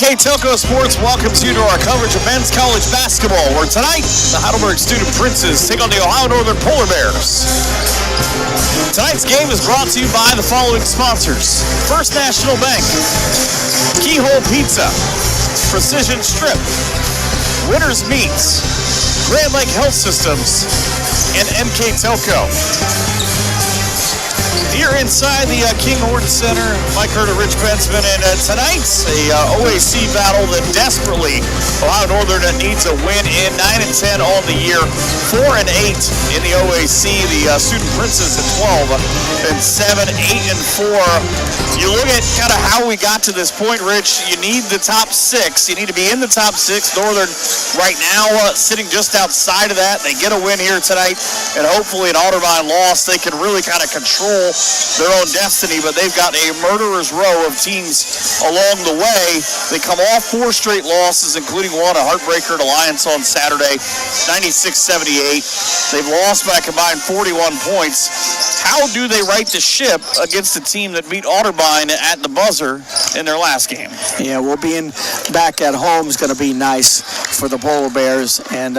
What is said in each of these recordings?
NK Telco Sports welcomes you to our coverage of men's college basketball, where tonight the Heidelberg Student Princes take on the Ohio Northern Polar Bears. Tonight's game is brought to you by the following sponsors: First National Bank, Keyhole Pizza, Precision Strip, Winners Meats, Grand Lake Health Systems, and NK Telco. Here inside the King Horton Center, Mike Hurd, Rich Bensman, and tonight's a OAC battle that desperately Ohio Northern needs a win in. 9-10 on the year, 4-8 in the OAC. The Student Princes at 12 and 7, 8-4. You look at kind of how we got to this point, Rich. You need the top six. You need to be in the top six. Northern right now sitting just outside of that. They get a win here tonight, and hopefully an Otterbein loss, they can really kind of control their own destiny, but they've got a murderer's row of teams along the way. They come off 4 straight losses, including one, a heartbreaker at Alliance on Saturday, 96-78. They've lost by a combined 41 points. How do they right the ship against a team that beat Otterbein at the buzzer in their last game? Yeah, well, being back at home is going to be nice for the Polar Bears. And,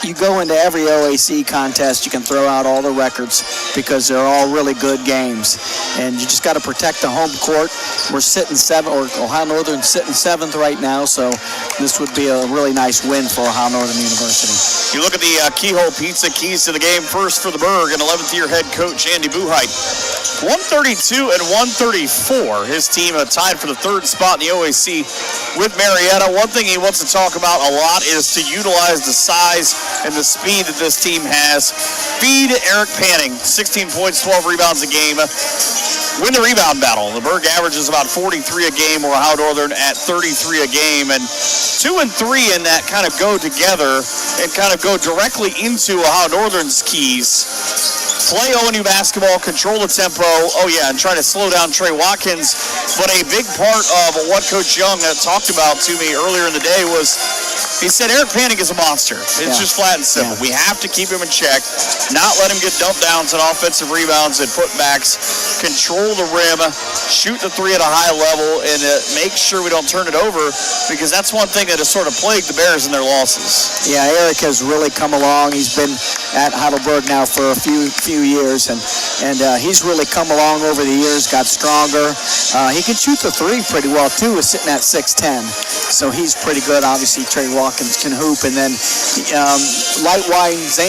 you go into every OAC contest, you can throw out all the records because they're all really good games. And you just got to protect the home court. We're sitting 7th, or Ohio Northern sitting 7th right now, so this would be a really nice win for Ohio Northern University. You look at the Keyhole Pizza keys to the game. First for the Berg, and 11th-year head coach Andy Buheit. 132 and 134. His team tied for the 3rd spot in the OAC with Marietta. One thing he wants to talk about a lot is to utilize the size and the speed that this team has. Feed Eric Panning, 16 points, 12 rebounds a game. Win the rebound battle. The Berg averages about 43 a game, or Ohio Northern at 33 a game. And 2 and 3 in that kind of go together and kind of go directly into Ohio Northern's keys. Play ONU basketball, control the tempo, and try to slow down Trey Watkins. But a big part of what Coach Young talked about to me earlier in the day was, he said Eric Panning is a monster. It's just flat and simple. We have to keep him in check, not let him get dumped downs on offensive rebounds and putbacks, control the rim, shoot the 3 at a high level, and make sure we don't turn it over, because that's one thing that has sort of plagued the Bears in their losses. Yeah, Eric has really come along. He's been at Heidelberg now for a few years, and he's really come along over the years, got stronger. He can shoot the 3 pretty well, too, is sitting at 6'10". So he's pretty good. Obviously, Trey Watkins can hoop, and then Zane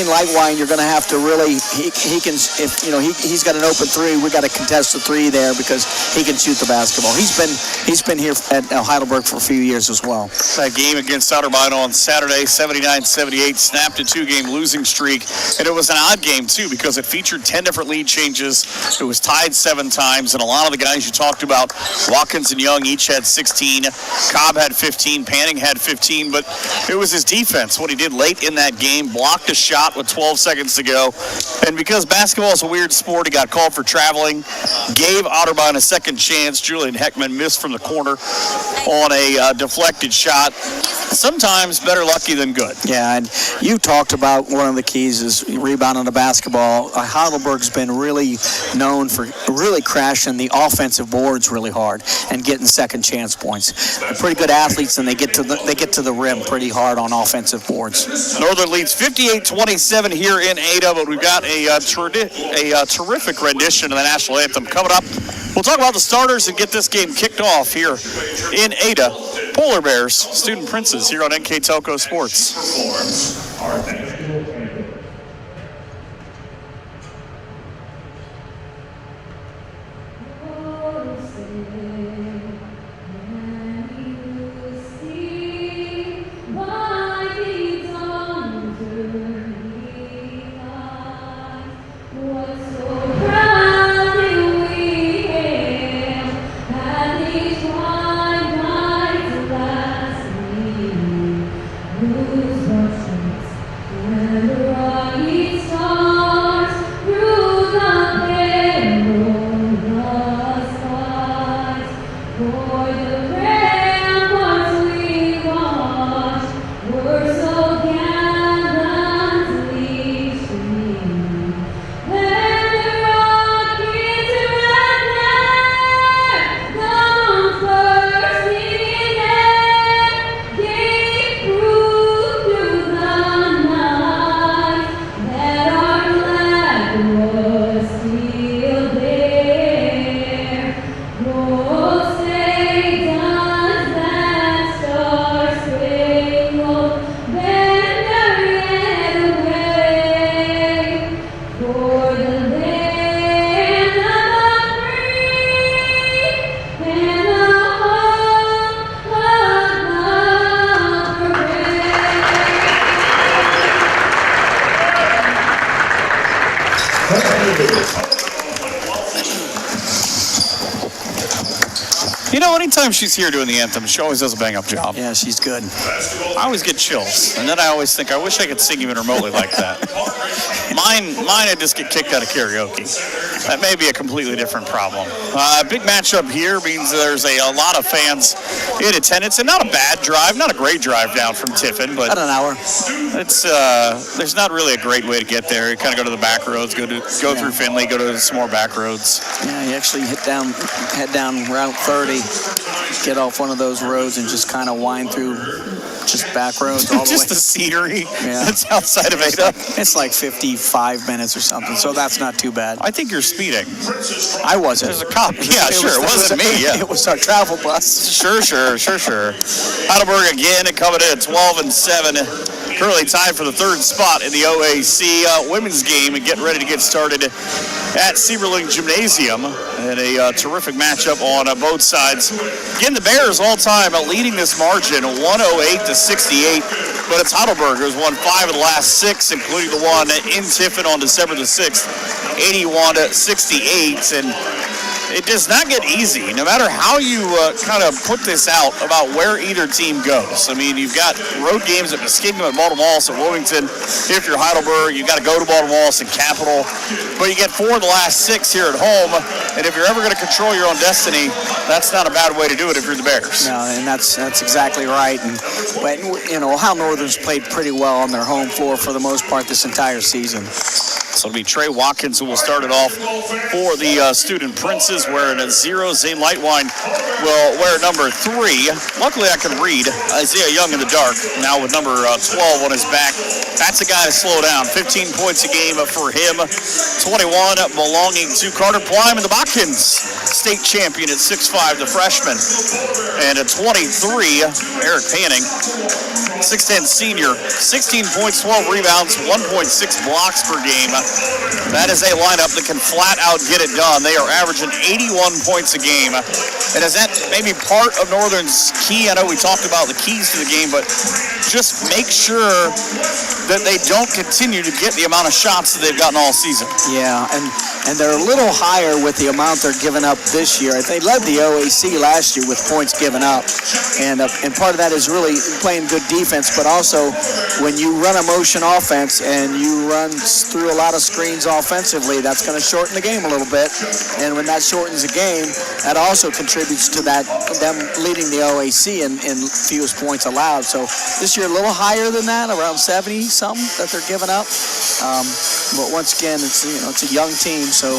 Lightwine, you're going to have to really, he can, if he's got an open 3, we got to contest the 3 there because he can shoot the basketball. He's been here at Heidelberg for a few years as well. That game against Otterbein on Saturday, 79-78, snapped a 2-game losing streak, and it was an odd game too because it featured 10 different lead changes. It was tied 7 times, and a lot of the guys you talked about, Watkins and Young, each had 16. Cobb had 15. Panning had 15, but it was his defense, what he did late in that game, blocked a shot with 12 seconds to go. And because basketball is a weird sport, he got called for traveling, gave Otterbein a second chance. Julian Heckman missed from the corner on a deflected shot. Sometimes better lucky than good. Yeah, and you talked about one of the keys is rebounding the basketball. Heidelberg's been really known for really crashing the offensive boards really hard and getting second chance points. They're pretty good athletes, and they get to the rim pretty hard on offensive boards. Northern leads 58-27 here in Ada, but we've got a terrific rendition of the national anthem coming up. We'll talk about the starters and get this game kicked off here in Ada. Polar Bears, Student Princes here on NK Telco Sports. Anytime she's here doing the anthem, she always does a bang-up job. Yeah, she's good. I always get chills, and then I always think, I wish I could sing even remotely like that. Mine, I just get kicked out of karaoke. That may be a completely different problem. Big matchup here means there's a lot of fans in attendance, and not a bad drive, not a great drive down from Tiffin, but about an hour. It's there's not really a great way to get there. You kind of go to the back roads, go through Finley, go to some more back roads. Yeah, you actually head down Route 30, get off one of those roads, and just kind of wind through just back roads all the way. Just the scenery. Yeah. That's outside of Ada. It's like 55 minutes or something, so that's not too bad. I think you're speeding. I wasn't. There's a cop. Yeah, sure. It wasn't me. Yeah. It was our travel bus. Sure. Heidelberg again coming in at 12-7. Currently tied for the third spot in the OAC women's game and getting ready to get started at Sieberling Gymnasium. And a terrific matchup on both sides. Again, the Bears all time leading this margin 108-68. But it's Heidelberg who's won 5 of the last 6, including the one in Tiffin on December the 6th, 81-68. And it does not get easy, no matter how you kind of put this out about where either team goes. I mean, you've got road games at Muskingum, at Baltimore, at Wilmington. If you're Heidelberg, you've got to go to Baltimore and Capital. But you get 4 of the last 6 here at home. And if you're ever going to control your own destiny, that's not a bad way to do it if you're the Bears. No, and that's exactly right. But Ohio Northern's played pretty well on their home floor for the most part this entire season. So it'll be Trey Watkins who will start it off for the Student Princes, wearing a 0. Zane Lightwine will wear number 3. Luckily, I can read Isaiah Young in the dark, now with number 12 on his back. That's a guy to slow down. 15 points a game for him. 21 belonging to Carter Plyman, the Watkins state champion at 6'5", the freshman. And at 23, Eric Panning, 6'10" senior, 16 points, 12 rebounds, 1.6 blocks per game. That is a lineup that can flat out get it done. They are averaging 81 points a game. And is that maybe part of Northern's key? I know we talked about the keys to the game, but just make sure that they don't continue to get the amount of shots that they've gotten all season. Yeah, and they're a little higher with the amount they're giving up this year. They led the OAC last year with points given up, and part of that is really playing good defense, but also when you run a motion offense and you run through a lot of screens offensively, that's going to shorten the game a little bit, and when that shortens the game, that also contributes to them leading the OAC in fewest points allowed. So this year a little higher than that, around 70-something that they're giving up. But once again, it's a young team, so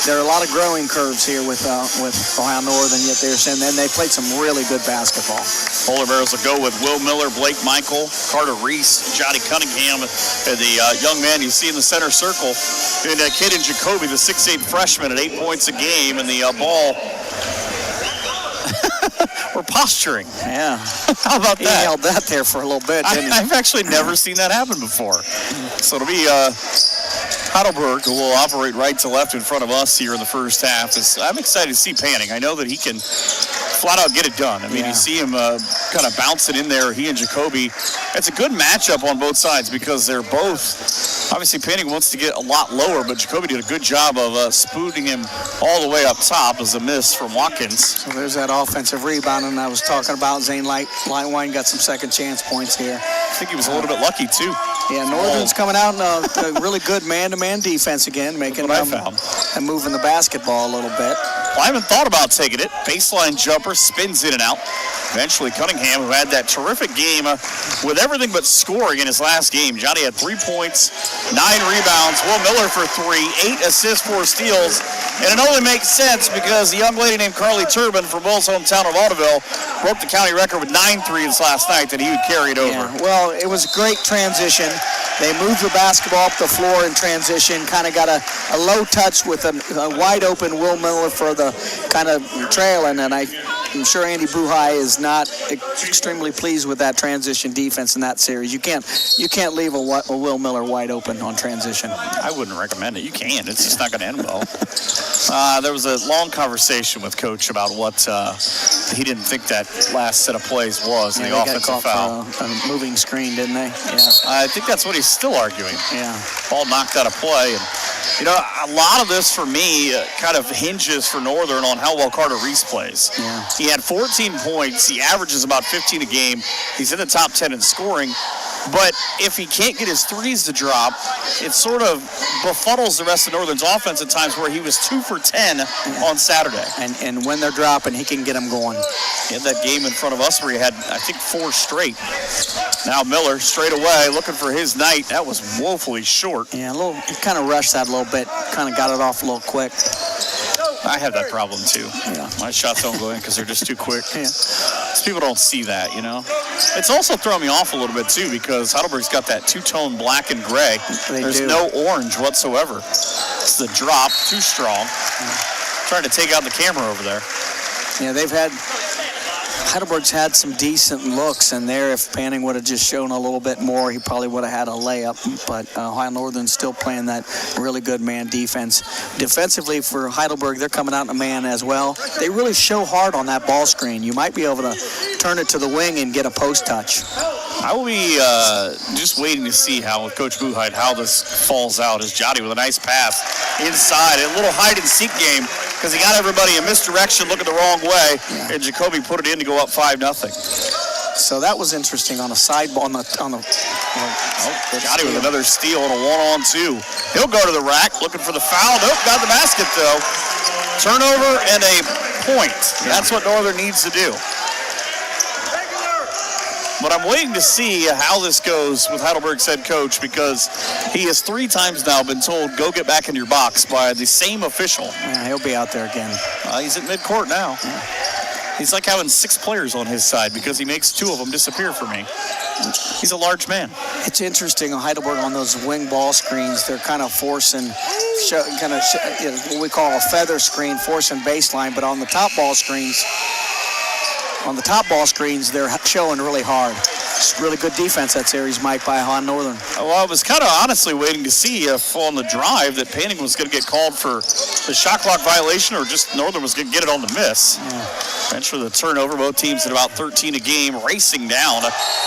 there are a lot of growing curves here with Ohio Northern. Yet and they played some really good basketball. Polar Bears will go with Will Miller, Blake Michael, Carter Reese, Johnny Cunningham, and the young man you see in the center circle, and Caden Jacoby, the 6'8" freshman at 8 points a game, and the ball. We're posturing. Yeah. How about that? He held that there for a little bit, didn't he? I've actually never seen that happen before. So it'll be Heidelberg who will operate right to left in front of us here in the first half. I'm excited to see Panning. I know that he can flat out get it done. I mean, You see him kind of bouncing in there, he and Jacoby. It's a good matchup on both sides because they're both, obviously Panning wants to get a lot lower, but Jacoby did a good job of spooning him all the way up top as a miss from Watkins. So there's that offensive rebounding I was talking about. Zane Lightwine got some second chance points here. I think he was a little bit lucky too. Yeah, Northern's coming out in a really good man-to-man defense again, making them and moving the basketball a little bit. Well, I haven't thought about taking it. Baseline jumper, spins in and out. Eventually, Cunningham, who had that terrific game with everything but scoring in his last game. Johnny had 3 points, 9 rebounds. Will Miller for 3, 8 assists, 4 steals. And it only makes sense because the young lady named Carly Turbin from Will's hometown of Audubon broke the county record with 9 threes last night that he would carry it over. Yeah, well, it was a great transition. They moved the basketball up the floor in transition, kind of got a low touch with a wide open Will Miller for the kind of trailing, and I'm sure Andy Buhai is not extremely pleased with that transition defense in that series. You can't leave a Will Miller wide open on transition. I wouldn't recommend it. You can. It's just not going to end well. There was a long conversation with Coach about what he didn't think that last set of plays was, the offensive foul. A moving screen, didn't they? Yeah. I think that's what he still arguing. Yeah. Ball knocked out of play. And, a lot of this for me kind of hinges for Northern on how well Carter Reese plays. Yeah. He had 14 points. He averages about 15 a game. He's in the top 10 in scoring. But if he can't get his threes to drop, it sort of befuddles the rest of Northern's offense at times, where he was 2 for 10 on Saturday. And when they're dropping, he can get them going. He had that game in front of us where he had, I think, 4 straight. Now Miller straight away looking for his night. That was woefully short. Yeah, he kind of rushed that a little bit, kind of got it off a little quick. I have that problem too. Yeah. My shots don't go in because they're just too quick. Yeah. People don't see that, It's also thrown me off a little bit too, because Heidelberg's got that two-tone black and gray. There's no orange whatsoever. It's the drop, too strong. Trying to take out the camera over there. Yeah, Heidelberg's had some decent looks in there. If Panning would have just shown a little bit more, he probably would have had a layup. But Ohio Northern's still playing that really good man defense. Defensively for Heidelberg, they're coming out in a man as well. They really show hard on that ball screen. You might be able to turn it to the wing and get a post touch. I will be just waiting to see how, with Coach Buchheit, how this falls out. As Jotty with a nice pass inside. A little hide-and-seek game, because he got everybody in misdirection looking the wrong way, and Jacoby put it in to go up 5-0. So that was interesting on a side ball. Jotty with another steal and a 1-on-2. He'll go to the rack looking for the foul. Nope, got the basket, though. Turnover and a point. That's what Northern needs to do. But I'm waiting to see how this goes with Heidelberg's head coach, because he has 3 times now been told, go get back in your box, by the same official. Yeah, he'll be out there again. He's at midcourt now. Yeah. He's like having 6 players on his side, because he makes 2 of them disappear for me. He's a large man. It's interesting on Heidelberg on those wing ball screens. They're kind of forcing, what we call a feather screen, forcing baseline. But on the top ball screens, they're showing really hard. It's really good defense that series, Mike, by Ohio Northern. Well, I was kind of honestly waiting to see if on the drive that Panning was going to get called for the shot clock violation, or just Northern was going to get it on the miss. Bench for the turnover. Both teams at about 13 a game, racing down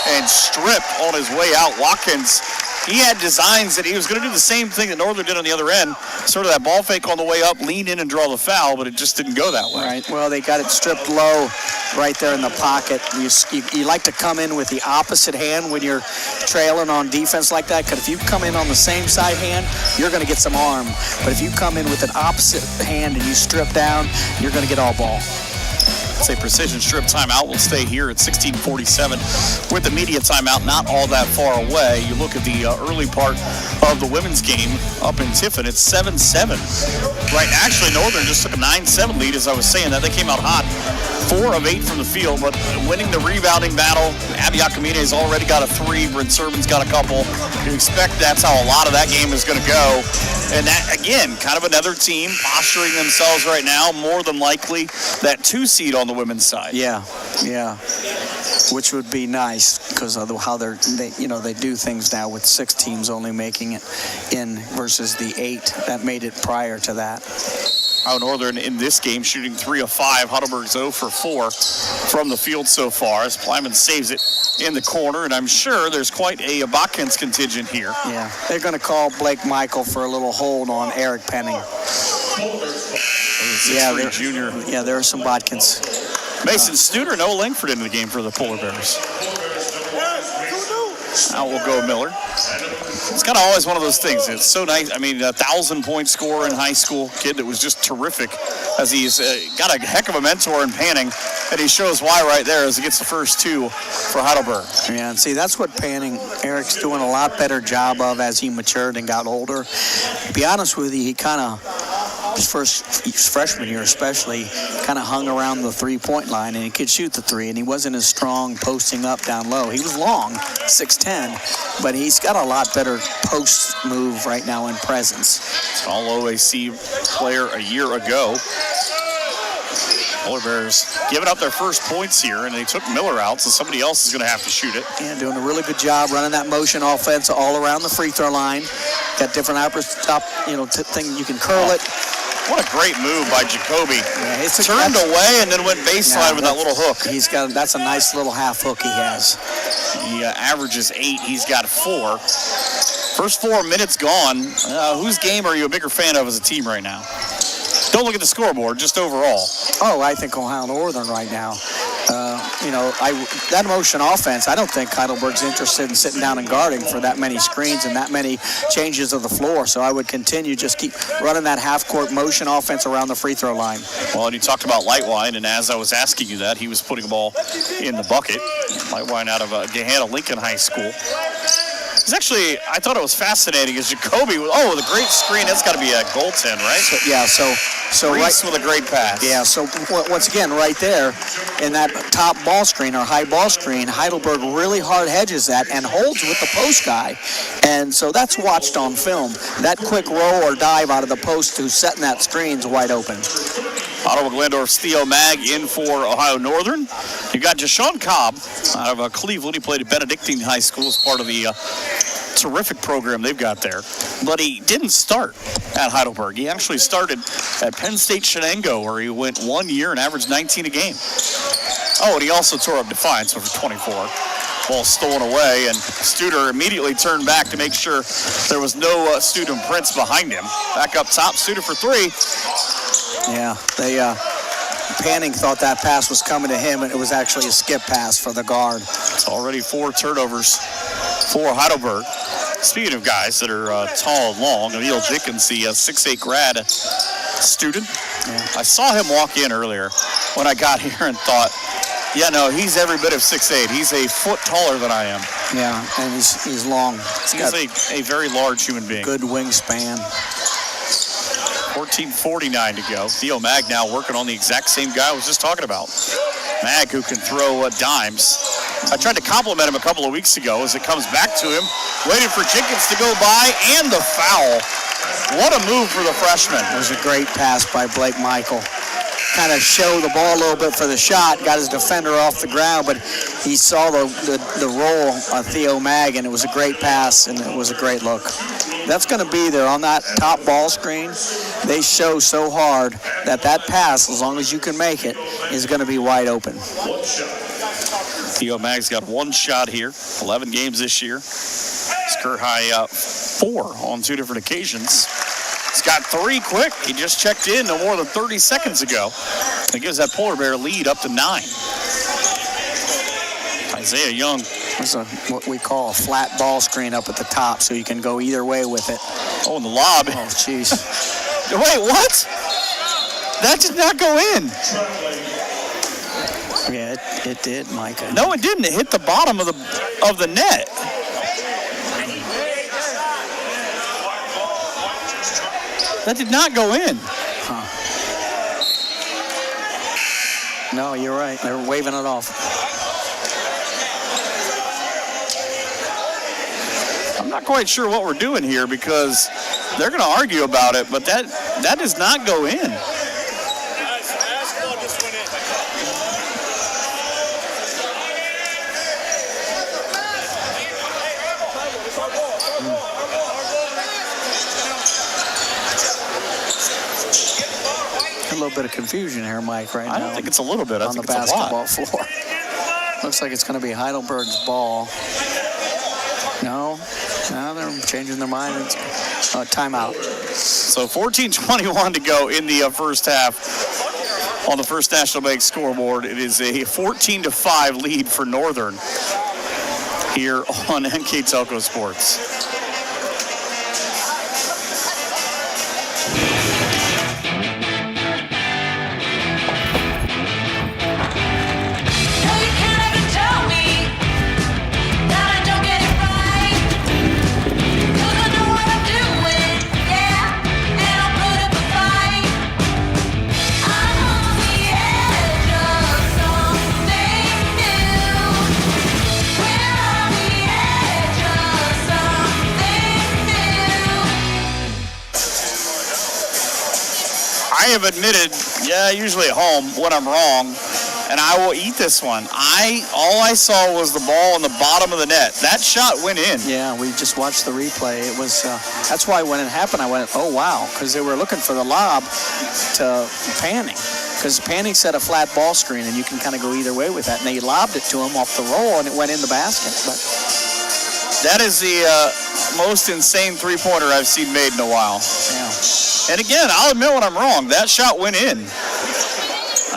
and stripped on his way out. Watkins, he had designs that he was going to do the same thing that Northern did on the other end, sort of that ball fake on the way up, lean in and draw the foul, but it just didn't go that way. Right. Well, they got it stripped low right there in the pocket. You like to come in with the opposite hand when you're trailing on defense like that, because if you come in on the same side hand, you're going to get some arm. But if you come in with an opposite hand and you strip down, you're going to get all ball. It's a precision strip timeout. We'll stay here at 16:47 with the media timeout not all that far away. You look at the early part of the women's game up in Tiffin. It's 7-7. Right, actually, Northern just took a 9-7 lead. As I was saying that, they came out hot. 4 of 8 from the field, but winning the rebounding battle. Abby Akamina's already got a 3. Brent Sermon's got a couple. You expect that's how a lot of that game is going to go. And that, again, kind of another team posturing themselves right now, more than likely that 2 seed on the women's side. Yeah. Which would be nice, because of how they do things now with 6 teams only making it in versus the 8 that made it prior to that. Northern in this game shooting 3 of 5. Heidelberg's 0 for 4 from the field so far, as Plyman saves it in the corner, and I'm sure there's quite a Botkins contingent here. Yeah, they're going to call Blake Michael for a little hold on Eric Penning. Junior. Yeah, there are some Botkins. Mason Studer, Noah Langford into the game for the Polar Bears. Now will go Miller. It's kind of always one of those things. It's so nice. I mean, a 1,000-point scorer in high school, kid that was just terrific, as he's got a heck of a mentor in Panning, and he shows why right there as he gets the first 2 for Heidelberg. Yeah, and see, that's what Eric's doing a lot better job of as he matured and got older. To be honest with you, he kind of, his freshman year especially, kind of hung around the three-point line, and he could shoot the 3, and he wasn't as strong posting up down low. He was long, 6'10", but he's got a lot better post move right now in presence. All OAC player a year ago. Polar Bears giving up their first points here, and they took Miller out, so somebody else is going to have to shoot it. Yeah, doing a really good job running that motion offense all around the free throw line. Got different thing you can curl it. What a great move by Jacoby. Yeah, turned away and then went baseline with that little hook. That's a nice little half hook he has. He averages 8. He's got 4. First 4 minutes gone. Whose game are you a bigger fan of as a team right now? Don't look at the scoreboard, just overall. Oh, I think Ohio Northern right now. That motion offense, I don't think Heidelberg's interested in sitting down and guarding for that many screens and that many changes of the floor. So I would continue, just keep running that half-court motion offense around the free throw line. Well, and you talked about Lightwine, and as I was asking you that, he was putting the ball in the bucket. Lightwine out of Gahanna Lincoln High School. It's actually, I thought it was fascinating as Jacoby, with a great screen. That's got to be a goaltend, right? So Reese with a great pass. Yeah, so once again, right there in that top ball screen or high ball screen, Heidelberg really hard hedges that and holds with the post guy. And so that's watched on film. That quick roll or dive out of the post who's setting that screen's wide open. Ottawa Glandorf's Theo Mag in for Ohio Northern. You got Jashawn Cobb out of Cleveland. He played at Benedictine High School as part of the terrific program they've got there. But he didn't start at Heidelberg. He actually started at Penn State Shenango, where he went 1 year and averaged 19 a game. Oh, and he also tore up Defiance over 24. Ball stolen away, and Studer immediately turned back to make sure there was no student prints behind him. Back up top, Studer for three. Yeah, Panning thought that pass was coming to him, and it was actually a skip pass for the guard. It's already 4 turnovers for Heidelberg. Speaking of guys that are tall and long, Emil Dickens, the 6'8 grad student. Yeah. I saw him walk in earlier when I got here and thought, yeah, no, he's every bit of 6'8". He's a foot taller than I am. Yeah, and he's long. He's a very large human being. Good wingspan. 14:49 to go. Theo Mag now working on the exact same guy I was just talking about. Mag, who can throw dimes. I tried to compliment him a couple of weeks ago as it comes back to him. Waited for Jenkins to go by, and the foul. What a move for the freshman. It was a great pass by Blake Michael. Kind of showed the ball a little bit for the shot, got his defender off the ground, but he saw the roll on Theo Mag, and it was a great pass, and it was a great look. That's going to be there on that top ball screen. They show so hard that pass, as long as you can make it, is going to be wide open. Theo Mag's got one shot here, 11 games this year. His career high 4 on 2 different occasions. He's got 3 quick. He just checked in no more than 30 seconds ago. It gives that Polar Bear lead up to 9. Isaiah Young. There's what we call a flat ball screen up at the top, so you can go either way with it. Oh, in the lob. Oh, jeez. Wait, what? That did not go in. Yeah, it did, Micah. No, it didn't. It hit the bottom of the net. That did not go in. Huh. No, you're right. They're waving it off. I'm not quite sure what we're doing here because they're going to argue about it, but that does not go in. A little bit of confusion here, Mike, right now. I don't think it's a little bit. I think it's a lot. On the basketball floor. Looks like it's going to be Heidelberg's ball. No, they're changing their mind. It's timeout. So 14:21 to go in the first half. On the First National Bank scoreboard, it is a 14-5 lead for Northern here on NK Telco Sports. I have admitted, usually at home when I'm wrong, and I will eat this one. All I saw was the ball on the bottom of the net. That shot went in. Yeah, we just watched the replay. It was that's why when it happened, I went, oh wow, because they were looking for the lob to Panning, because Panning set a flat ball screen, and you can kind of go either way with that. And they lobbed it to him off the roll, and it went in the basket. But That is the most insane three-pointer I've seen made in a while. Yeah. And again, I'll admit when I'm wrong. That shot went in.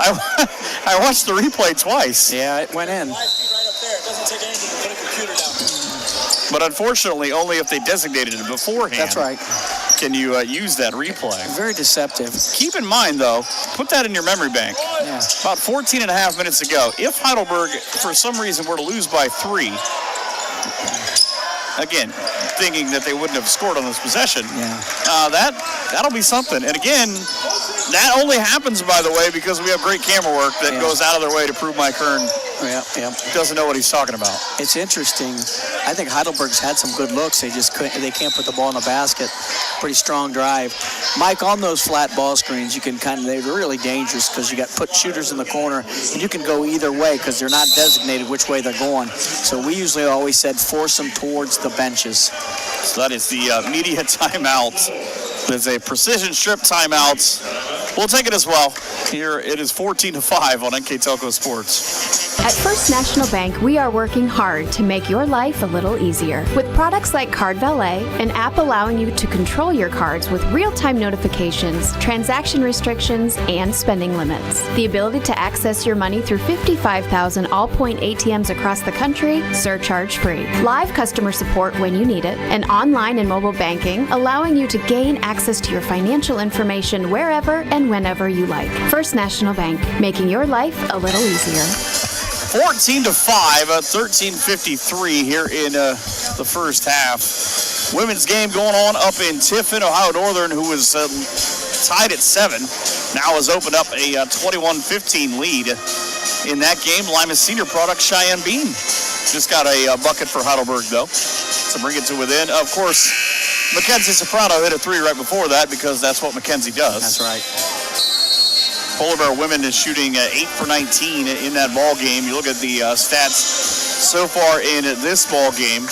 I watched the replay twice. Yeah, it went in. But unfortunately, only if they designated it beforehand. That's right. Can you use that replay. Very deceptive. Keep in mind, though, put that in your memory bank. Yeah. About 14 and a half minutes ago, if Heidelberg, for some reason, were to lose by 3, again, thinking that they wouldn't have scored on this possession, that'll be something. And again, that only happens, by the way, because we have great camera work that goes out of their way to prove Mike Hearn doesn't know what he's talking about. It's interesting. I think Heidelberg's had some good looks. They just couldn't. They can't put the ball in the basket. Pretty strong drive. Mike, on those flat ball screens, you can they're really dangerous because you got put shooters in the corner, and you can go either way because they're not designated which way they're going. So we usually always said force them towards the benches. So that is the media timeout. There's a precision strip timeout. We'll take it as well. Here it is 14-5 on NK Telco Sports. At First National Bank, we are working hard to make your life a little easier. With products like Card Valet, an app allowing you to control your cards with real-time notifications, transaction restrictions, and spending limits. The ability to access your money through 55,000 all-point ATMs across the country, surcharge-free. Live customer support when you need it, and online and mobile banking, allowing you to gain access to your financial information wherever and whenever you like. First National Bank, making your life a little easier. 14-5, 13:53 here in the first half. Women's game going on up in Tiffin. Ohio Northern, who was tied at 7, now has opened up a 21-15 lead in that game. Lima Senior product Cheyenne Bean just got a bucket for Heidelberg, though, to bring it to within. Of course, Mackenzie Soprano hit a 3 right before that because that's what Mackenzie does. That's right. Polar Bear women is shooting 8 for 19 in that ball game. You look at the stats so far in this ball game.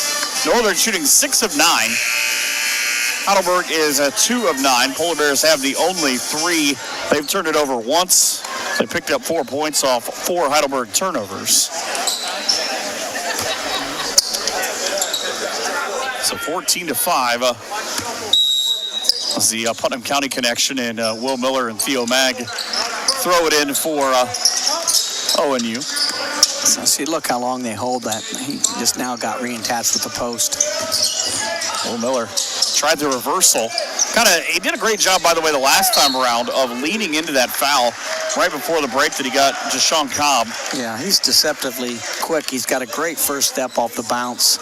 Northern shooting 6 of 9. Heidelberg is 2 of 9. Polar Bears have the only 3. They've turned it over once. They picked up 4 points off 4 Heidelberg turnovers. So 14-5. The Putnam County connection, and Will Miller and Theo Mag throw it in for ONU. So see, look how long they hold that. He just now got reattached with the post. Will Miller tried the reversal. He did a great job, by the way, the last time around of leaning into that foul right before the break that he got Deshaun Cobb. Yeah, he's deceptively quick. He's got a great first step off the bounce.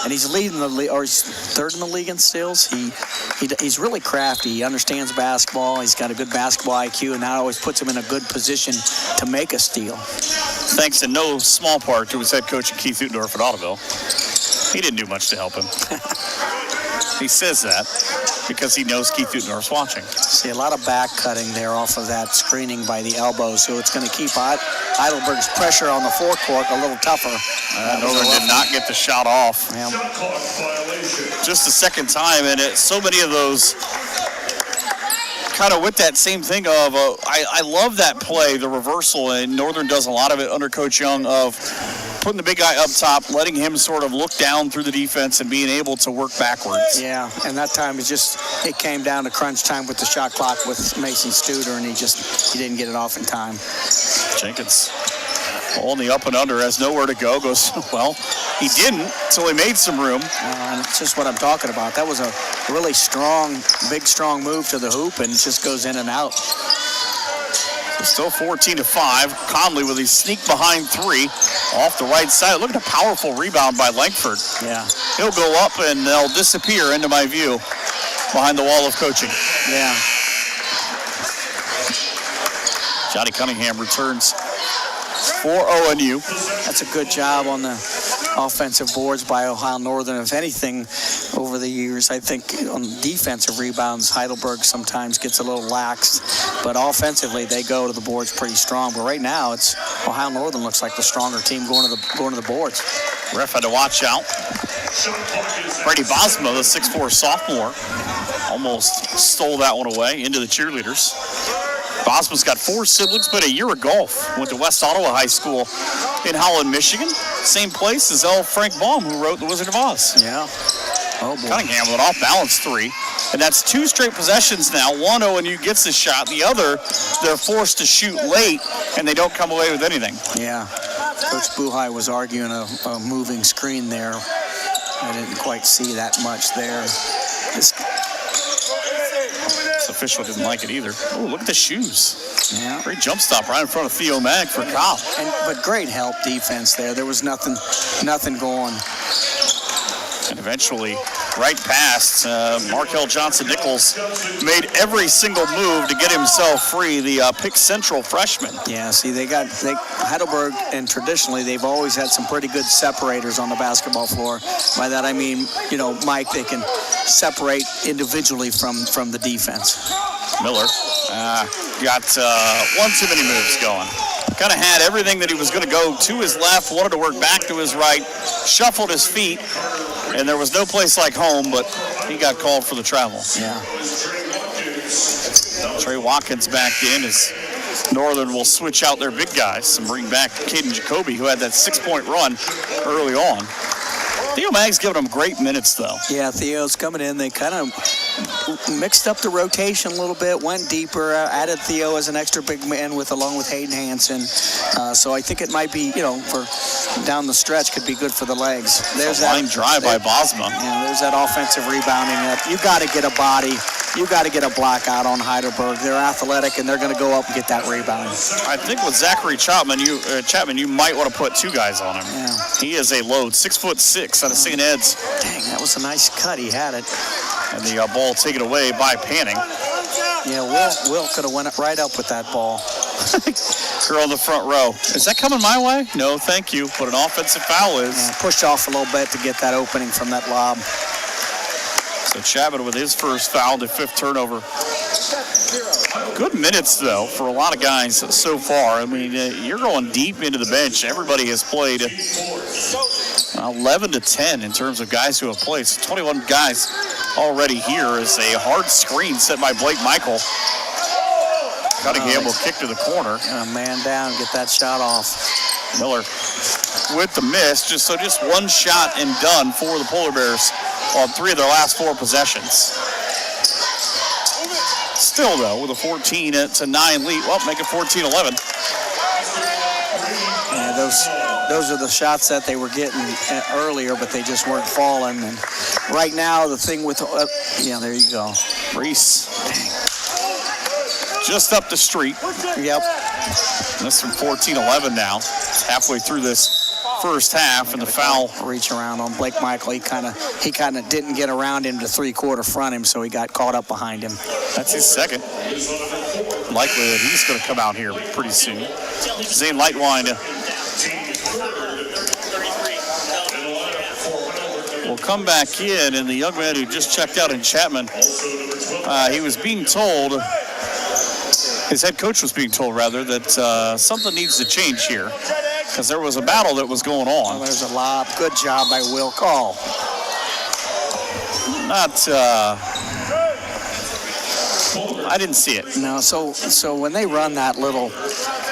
And he's leading the league, or he's 3rd in the league in steals. He's really crafty. He understands basketball. He's got a good basketball IQ, and that always puts him in a good position to make a steal. Thanks in no small part to his head coach, Keith Utendorf at Ottoville. He didn't do much to help him. He says that because he knows Keith Utendorf's watching. See, a lot of back cutting there off of that screening by the elbow, so it's going to keep Heidelberg's pressure on the forecourt a little tougher. Northern did not get the shot off. Yeah. Just the second time, and so many of those kind of with that same thing of, I love that play, the reversal, and Northern does a lot of it under Coach Young of putting the big guy up top, letting him sort of look down through the defense and being able to work backwards. Yeah, and that time it came down to crunch time with the shot clock with Mason Studer, and he didn't get it off in time. Jenkins on the up and under, has nowhere to go, goes, well, he didn't until he made some room. And it's just what I'm talking about. That was a really big, strong move to the hoop, and it just goes in and out. Still 14-5. Conley with a sneak behind 3 off the right side. Look at a powerful rebound by Langford. Yeah. He'll go up and they'll disappear into my view behind the wall of coaching. Yeah. Johnny Cunningham returns for ONU. That's a good job on the offensive boards by Ohio Northern. If anything, over the years, I think on defensive rebounds, Heidelberg sometimes gets a little lax, but offensively, they go to the boards pretty strong. But right now, it's Ohio Northern looks like the stronger team going to the boards. Ref had to watch out. Brady Bosma, the 6'4" sophomore, almost stole that one away into the cheerleaders. Bosma's got 4 siblings, played a year of golf. Went to West Ottawa High School in Holland, Michigan. Same place as L. Frank Baum, who wrote The Wizard of Oz. Yeah. Oh, boy. Cunningham with an off-balance 3. And that's 2 straight possessions now. One, ONU gets the shot. The other, they're forced to shoot late, and they don't come away with anything. Yeah. Coach Buhai was arguing a moving screen there. I didn't quite see that much there. This official didn't like it either. Oh, look at the shoes. Yeah. Great jump stop right in front of Theo Mag for Kyle. But great help defense there. There was nothing going. And eventually, right past, Markel Johnson-Nichols made every single move to get himself free, the Pick Central freshman. Yeah, see, Heidelberg, and traditionally, they've always had some pretty good separators on the basketball floor. By that, I mean, Mike, they can separate individually from the defense. Miller got one too many moves going. Kind of had everything that he was going to go to his left, wanted to work back to his right, shuffled his feet, and there was no place like home, but he got called for the travel. Yeah. Trey Watkins back in as Northern will switch out their big guys and bring back Caden Jacoby, who had that 6-point run early on. Theo Mag's giving them great minutes, though. Yeah, Theo's coming in. They kind of mixed up the rotation a little bit, went deeper, added Theo as an extra big man along with Hayden Hansen. So I think it might be, for down the stretch, could be good for the legs. There's a line drive by Bosma. Yeah, there's that offensive rebounding up. You got to get a body. You got to get a block out on Heidelberg. They're athletic, and they're going to go up and get that rebound. I think with Zachary Chapman, you might want to put 2 guys on him. Yeah. He is a load, 6'6" out of St. Ed's. Dang, that was a nice cut. He had it. And the ball taken away by Panning. Yeah, Will could have went right up with that ball. Girl in the front row. Is that coming my way? No, thank you. But an offensive foul is. Yeah, pushed off a little bit to get that opening from that lob. So Chapman with his first foul, the 5th turnover. Good minutes, though, for a lot of guys so far. I mean, you're going deep into the bench. Everybody has played 11 to 10 in terms of guys who have played. So 21 guys already here is a hard screen set by Blake Michael. Cunningham will kick to the corner. And a man down, get that shot off. Miller with the miss. Just one shot and done for the Polar Bears on 3 of their last 4 possessions. Still, though, with a 14-9 lead. Well, make it 14-11. Yeah, those are the shots that they were getting earlier, but they just weren't falling. And right now, the thing with there you go. Reese. Just up the street. Yep. That's from 14-11 now. It's halfway through this first half, and the foul. Reach around on Blake Michael. He kind of didn't get around him to 3-quarter front him, so he got caught up behind him. That's his second. Likely that he's going to come out here pretty soon. Zane Lightwine will come back in, and the young man who just checked out in Chapman, he was being told, his head coach was being told, rather, that something needs to change here. Because there was a battle that was going on. Oh, there's a lob. Good job by Will Call. I didn't see it. No, so when they run that little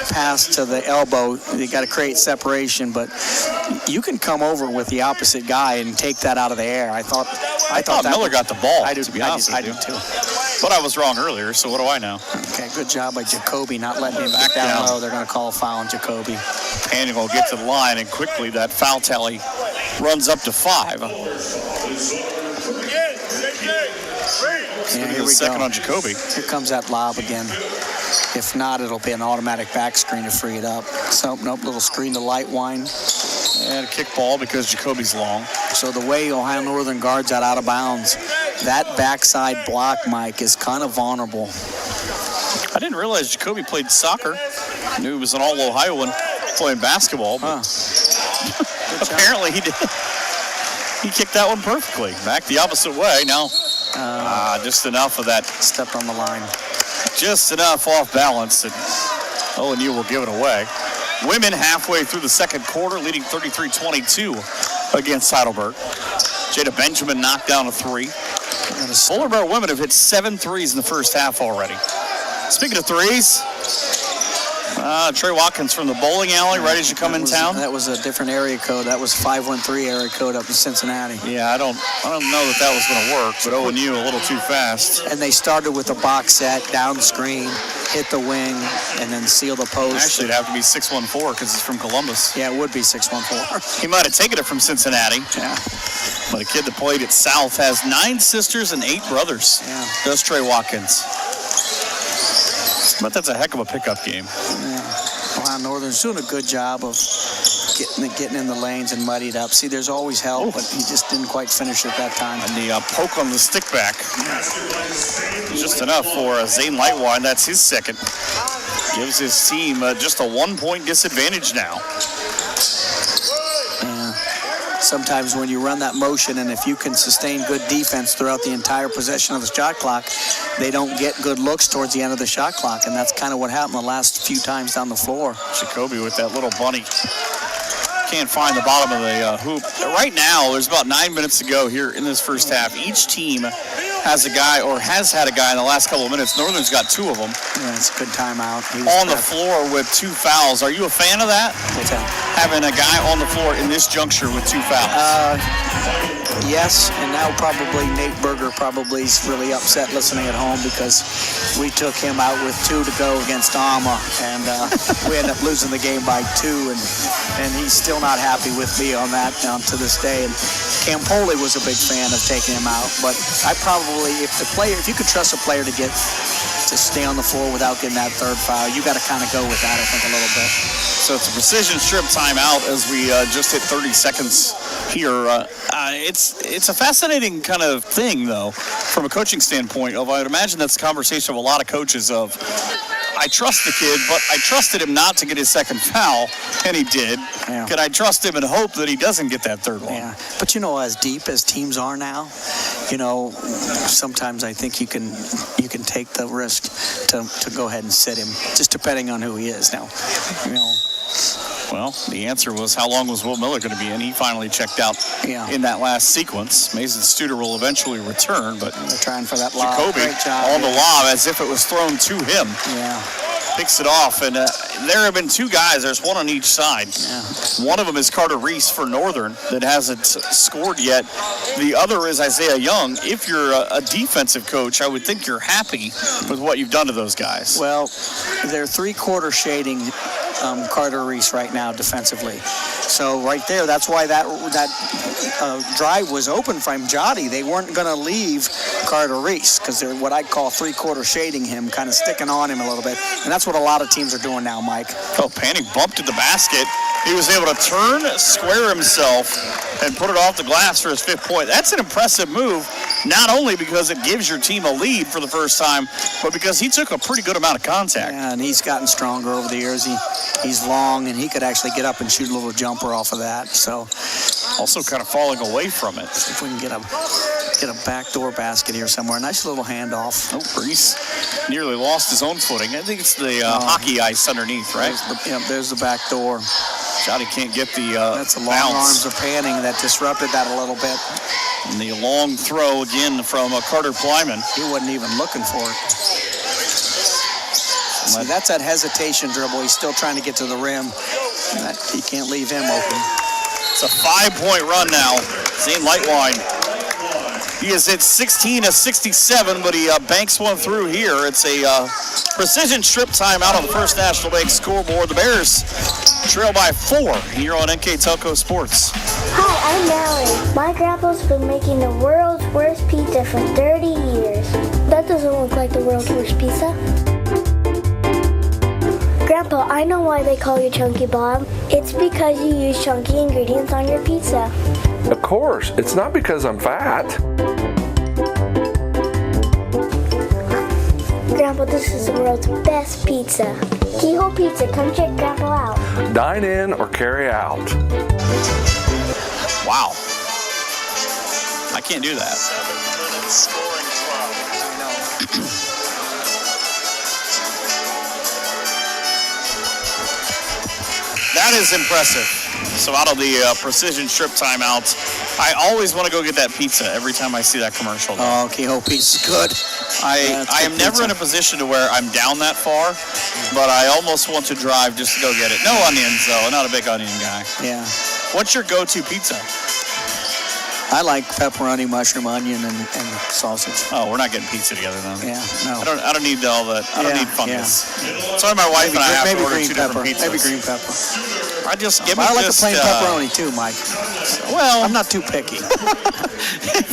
pass to the elbow, you got to create separation, but you can come over with the opposite guy and take that out of the air. I thought Miller got the ball. I do, to be honest with you. I do too. But I was wrong earlier, so what do I know? Okay, good job by Jacoby not letting him back down low. They're going to call a foul on Jacoby. Panning will get to the line, and quickly that foul tally runs up to 5. Yeah, here we second go. on Jacoby. Here comes that lob again. If not, it'll be an automatic back screen to free it up. So, nope, little screen to Lightwine. And a kick ball because Jacoby's long. So the way Ohio Northern guards that out of bounds, that backside block, Mike, is kind of vulnerable. I didn't realize Jacoby played soccer. I knew he was an all-Ohioan playing basketball. But apparently he did. He kicked that one perfectly. Back the opposite way. Now, just enough of that. Stepped on the line. Just enough off balance. And ONU will give it away. Women halfway through the second quarter, leading 33-22 against Heidelberg. Jada Benjamin knocked down a 3. Polar Bear women have hit 7 threes in the first half already. Speaking of threes, Trey Watkins from the bowling alley right as you come in town. That was a different area code. That was 513 area code up in Cincinnati. Yeah, I don't know that was going to work, but ONU a little too fast. And they started with a box set, down screen, hit the wing, and then seal the post. Actually, it'd have to be 614 because it's from Columbus. Yeah, it would be 614. He might have taken it from Cincinnati. Yeah. But a kid that played at South has 9 sisters and 8 brothers. Yeah. Does Trey Watkins. But that's a heck of a pickup game. Yeah. Wow, Northern's doing a good job of getting in the lanes and muddied up. See, there's always help, but he just didn't quite finish it that time. And the poke on the stick back. Just enough for Zane Lightwine. That's his second. Gives his team just a 1-point disadvantage now. Sometimes when you run that motion, and if you can sustain good defense throughout the entire possession of the shot clock, they don't get good looks towards the end of the shot clock, and that's kind of what happened the last few times down the floor. Jacoby with that little bunny. Can't find the bottom of the hoop. Right now, there's about 9 minutes to go here in this first half. Each team has a guy or has had a guy in the last couple of minutes. Northern's got 2 of them. Yeah, it's a good timeout. On the floor with 2 fouls. Are you a fan of that? What's that? Having a guy on the floor in this juncture with 2 fouls. Yes, and now probably Nate Berger probably is really upset listening at home because we took him out with 2 to go against Alma, and we ended up losing the game by 2, and he's still not happy with me on that down to this day. And Campoli was a big fan of taking him out, but I probably, if you could trust a player to stay on the floor without getting that 3rd foul, you got to kind of go with that, I think, a little bit. So it's a precision strip timeout as we just hit 30 seconds here. It's a fascinating kind of thing, though, from a coaching standpoint. I'd imagine that's a conversation of a lot of coaches of, I trust the kid, but I trusted him not to get his 2nd foul, and he did. Yeah. Can I trust him and hope that he doesn't get that 3rd one? Yeah, but as deep as teams are now, sometimes I think you can take the risk to go ahead and sit him, just depending on who he is now. Well, the answer was how long was Will Miller going to be in? He finally checked out in that last sequence. Mason Studer will eventually return, but they're trying for that lob. Jacoby Great job, on the lob as if it was thrown to him. Yeah. Picks it off, and there have been 2 guys. There's one on each side. Yeah. One of them is Carter Reese for Northern that hasn't scored yet. The other is Isaiah Young. If you're a defensive coach, I would think you're happy with what you've done to those guys. Well, they're 3-quarter shading Carter Reese right now defensively. So right there, that's why that drive was open from Jotty. They weren't going to leave Carter Reese because they're what I call 3-quarter shading him, kind of sticking on him a little bit. And that's what a lot of teams are doing now, Mike. Oh, Panning bumped at the basket. He was able to turn, square himself, and put it off the glass for his 5th point. That's an impressive move, not only because it gives your team a lead for the first time, but because he took a pretty good amount of contact. Yeah, and he's gotten stronger over the years. He's long, and he could actually get up and shoot a little jumper off of that. So, also kind of falling away from it. If we can get a backdoor basket here somewhere. Nice little handoff. Oh, Reese nearly lost his own footing. I think it's the hockey ice underneath, right? There's the back door. Johnny can't get the That's the long bounce. arms of Panning that disrupted that a little bit. And the long throw again from Carter Plyman. He wasn't even looking for it. See, that's that hesitation dribble. He's still trying to get to the rim. You can't leave him open. It's a 5-point run now. Zane Lightwine. He is at 16 of 67, but he banks one through here. It's a precision strip timeout on the First National Bank scoreboard. The Bears trail by 4 here on NK Telco Sports. Hi, I'm Mallory. My grandpa's been making the world's worst pizza for 30 years. That doesn't look like the world's worst pizza. Grandpa, I know why they call you Chunky Bob. It's because you use chunky ingredients on your pizza. Of course, it's not because I'm fat. Grandpa, this is the world's best pizza. Keyhole Pizza, come check Grandpa out. Dine in or carry out. Wow. I can't do that. That is impressive. So out of the precision strip timeout, I always want to go get that pizza every time I see that commercial. Oh, Keyhole Pizza's good. I am never in a position to where I'm down that far, but I almost want to drive just to go get it. No onions, though. I'm not a big onion guy. Yeah. What's your go-to pizza? I like pepperoni, mushroom, onion, and sausage. Oh, we're not getting pizza together then. Yeah, no. I don't need all that. I don't need fungus. Sorry, my wife and I have to order two different pizzas. Maybe green pepper. I just give me I like just, a plain pepperoni too, Mike. Well, I'm not too picky.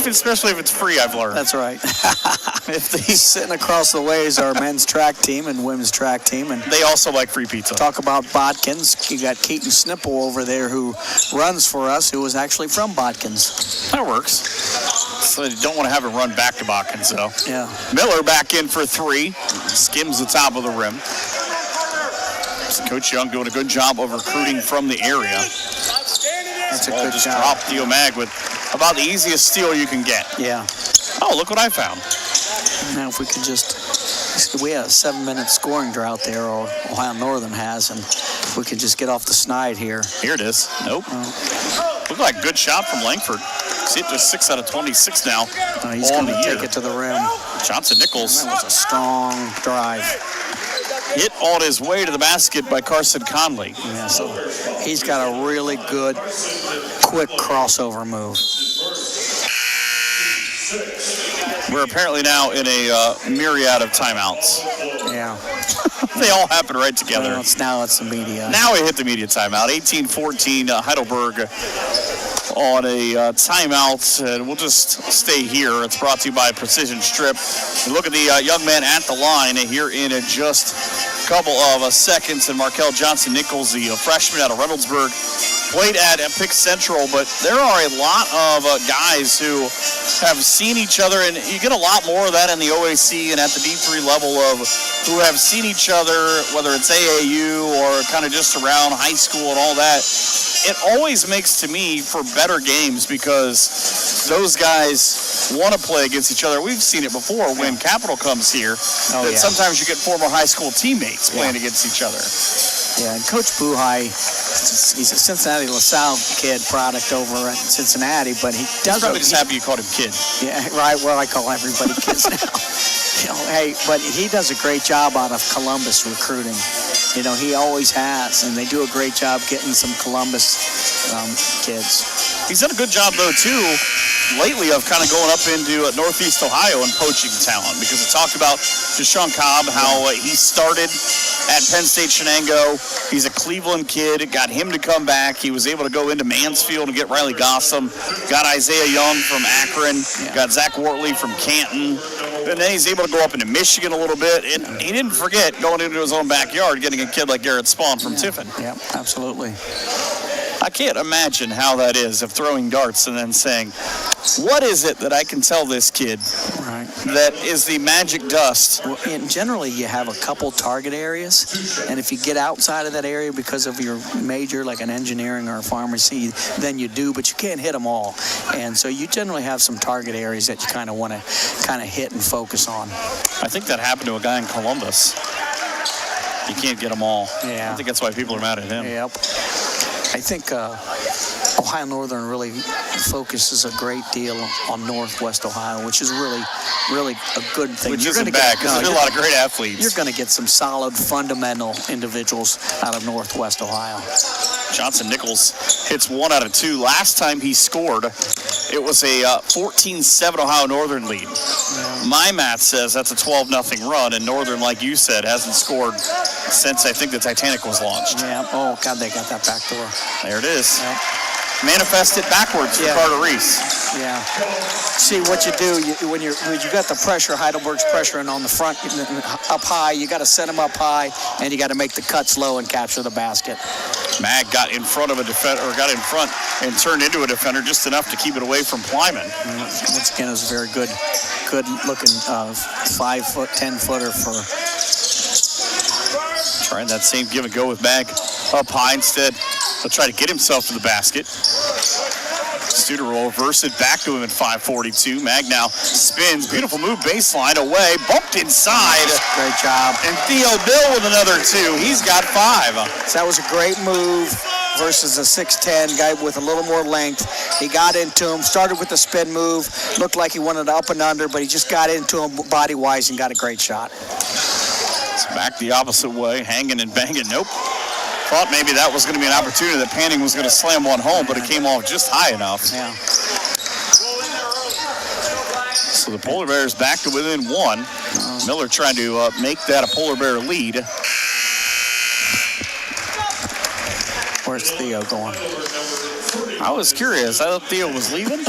especially if it's free, I've learned. That's right. Sitting across the way is our men's track team and women's track team, and they also like free pizza. Talk about Botkins. You got Keaton Snipple over there who runs for us, who was actually from Botkins. That works. So you don't want to have him run back to Botkins, so. Yeah. Miller back in for 3. Skims the top of the rim. Coach Young doing a good job of recruiting from the area. That's a good just job. Dropped Theo Mag with about the easiest steal you can get. Yeah. Oh, look what I found. Now, if we could we had a 7-minute scoring drought there, or Ohio Northern has, and if we could just get off the snide here. Here it is. Nope. Looked like a good shot from Langford. See it to 6 out of 26 now. He's going to take it to the rim. Johnson Nichols. That was a strong drive. Hit on his way to the basket by Carson Conley. Yeah, so he's got a really good, quick crossover move. We're apparently now in a myriad of timeouts. Yeah. They all happen right together. Well, now it's the media. Now we hit the media timeout. 18-14, Heidelberg on a timeout, and we'll just stay here. It's brought to you by Precision Strip. You look at the young man at the line here in just a couple of seconds, and Markel Johnson-Nichols, the freshman out of Reynoldsburg, played at Pick Central, but there are a lot of guys who have seen each other, and you get a lot more of that in the OAC and at the D3 level of who have seen each other, whether it's AAU or kind of just around high school and all that. It always makes, to me, for better games because those guys want to play against each other. We've seen it before when Capital comes here, sometimes you get former high school teammates playing against each other. Yeah, and Coach Buhai, he's a Cincinnati LaSalle kid product over at Cincinnati, but he does. He's probably just happy you called him kid. Yeah, right. Well, I call everybody kids now. Hey, but he does a great job out of Columbus recruiting. He always has, and they do a great job getting some Columbus kids. He's done a good job, though, too, lately of kind of going up into Northeast Ohio and poaching talent, because it talked about Deshaun Cobb, how he started at Penn State Shenango. He's a Cleveland kid. It got him to come back. He was able to go into Mansfield and get Riley Gossam. Got Isaiah Young from Akron. Got Zach Wortley from Canton. And then he's able to go up into Michigan a little bit. And he didn't forget going into his own backyard, getting a kid like Garrett Spawn from Tiffin. Yeah, absolutely. I can't imagine how that is, of throwing darts and then saying, what is it that I can tell this kid that is the magic dust? Well, and generally, you have a couple target areas, and if you get outside of that area because of your major, like an engineering or a pharmacy, then you do, but you can't hit them all. And so you generally have some target areas that you kind of want to hit and focus on. I think that happened to a guy in Columbus. You can't get them all. Yeah. I think that's why people are mad at him. Yep. I think Ohio Northern really focuses a great deal on Northwest Ohio, which is really, really a good thing. Which isn't bad, because there's a lot of great athletes. You're going to get some solid, fundamental individuals out of Northwest Ohio. Johnson Nichols hits 1 out of 2. Last time he scored, it was a 14-7 Ohio Northern lead. Yeah. My math says that's a 12-0 run, and Northern, like you said, hasn't scored since I think the Titanic was launched. Yeah. Oh, God, they got that back door. There it is. Yep. Manifest it backwards for Carter Reese. Yeah. See what you do when you got the pressure, Heidelberg's pressuring on the front up high. You got to set them up high, and you got to make the cuts low and capture the basket. Mag got in front of a defender, or got in front and turned into a defender just enough to keep it away from Plyman. Once again, it was a very good looking 5-foot, 10-footer for. Trying that same give and go with Mag up high instead. He'll try to get himself to the basket. Studer will reverse it back to him at 5:42. Mag now spins. Beautiful move, baseline away. Bumped inside. Great job. And Theo Dill with another 2. He's got 5. So that was a great move versus a 6'10 guy with a little more length. He got into him, started with the spin move. Looked like he wanted up and under, but he just got into him body-wise and got a great shot. It's back the opposite way, hanging and banging. Nope. Thought maybe that was going to be an opportunity that Panning was going to slam one home, but it came off just high enough. Yeah. So the Polar Bears back to within 1. Miller trying to make that a Polar Bear lead. Where's Theo going? I was curious. I thought Theo was leaving.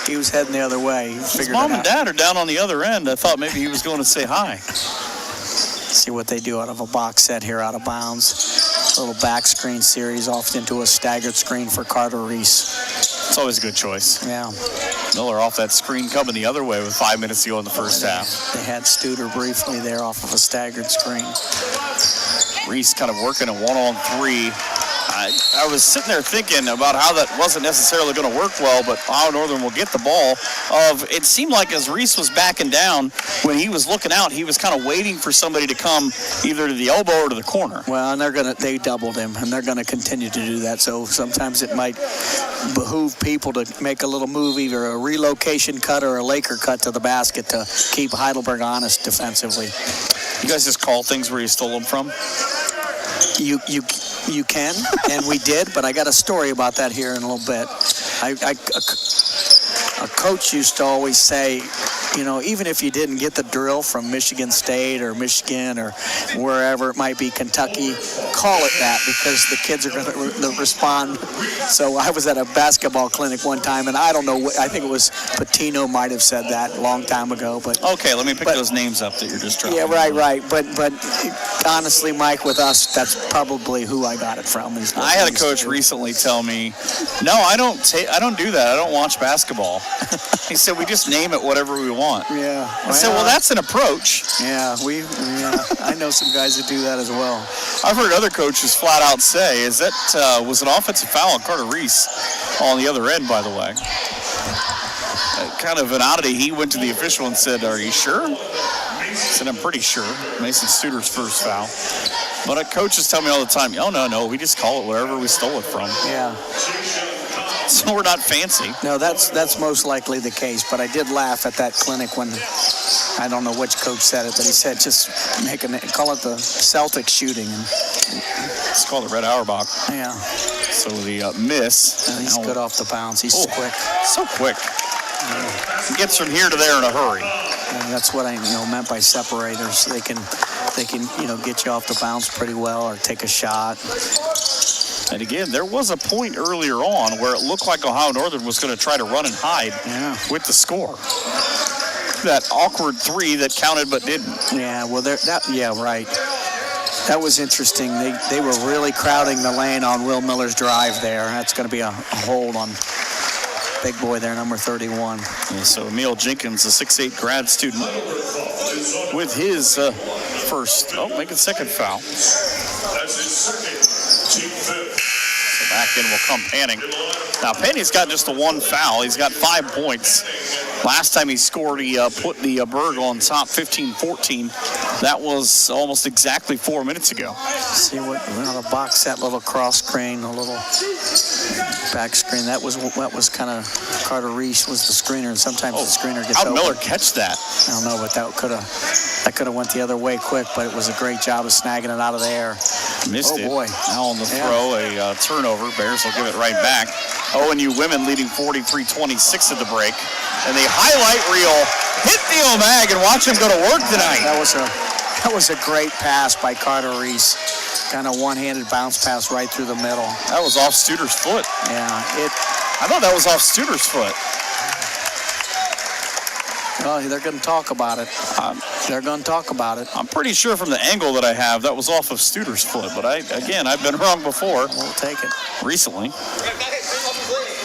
He was heading the other way. His mom and dad are down on the other end. I thought maybe he was going to say hi. See what they do out of a box set here out of bounds. A little back screen series off into a staggered screen for Carter Reese. It's always a good choice. Yeah. Miller off that screen coming the other way with 5 minutes to go in the first half. They had Studer briefly there off of a staggered screen. Reese kind of working a 1-on-3. I was sitting there thinking about how that wasn't necessarily going to work well, but Ohio Northern will get the ball. It seemed like as Reese was backing down, when he was looking out, he was kind of waiting for somebody to come either to the elbow or to the corner. Well, and they doubled him, and they're going to continue to do that. So sometimes it might behoove people to make a little move, either a relocation cut or a Laker cut to the basket to keep Heidelberg honest defensively. You guys just call things where you stole them from? You can, and we did, but I got a story about that here in a little bit. A coach used to always say, you know, even if you didn't get the drill from Michigan State or Michigan or wherever it might be, Kentucky, call it that because the kids are going to respond. So I was at a basketball clinic one time, and I don't know, I think it was Patino might have said that a long time ago. But okay, let me pick those names up that you're just dropping. Yeah, right. But honestly, Mike, with us, that's probably who I got it from. I had a coach recently tell me, no, I don't do that. I don't watch basketball. He said, we just name it whatever we want. Yeah. I said, well, that's an approach. Yeah, I know some guys that do that as well. I've heard other coaches flat out say, was an offensive foul on Carter Reese on the other end, by the way. Kind of an oddity. He went to the official and said, are you sure? He said, I'm pretty sure. Mason Studer's first foul. But coaches tell me all the time, oh, no, we just call it wherever we stole it from. Yeah. So we're not fancy. No, that's most likely the case. But I did laugh at that clinic when, I don't know which coach said it, but he said just call it the Celtics shooting. It's called the Red Auerbach. Yeah. So the miss. And he's good off the bounce. He's quick. So quick. He gets from here to there in a hurry. And that's what I meant by separators. They can get you off the bounce pretty well or take a shot. And again, there was a point earlier on where it looked like Ohio Northern was going to try to run and hide with the score. That awkward 3 that counted but didn't. Yeah, well, right. That was interesting. They were really crowding the lane on Will Miller's drive there. That's going to be a hold on big boy there, number 31. Yeah, so Emil Jenkins, a 6'8" grad student, with his making second foul. So back in will come Panning. Now, Panning's got just the 1 foul. He's got 5 points. Last time he scored, he put the Berg on top 15-14. That was almost exactly 4 minutes ago. See what the box set, little cross screen, a little back screen. That was kind of Carter Reese was the screener, and sometimes the screener gets open. How did Miller catch that? I don't know, but that could have went the other way quick. But it was a great job of snagging it out of the air. Missed it. Oh boy! Now on the throw, a turnover. Bears will give it right back. ONU women leading 43-26 at the break. And the highlight reel hit Theo Mag, and watch him go to work tonight. That was a great pass by Carter Reese. Kind of one-handed bounce pass right through the middle. That was off Studer's foot. Yeah, I thought that was off Studer's foot. Well, they're going to talk about it. They're going to talk about it. I'm pretty sure from the angle that I have, that was off of Studer's foot. But I've been wrong before. We'll take it. Recently.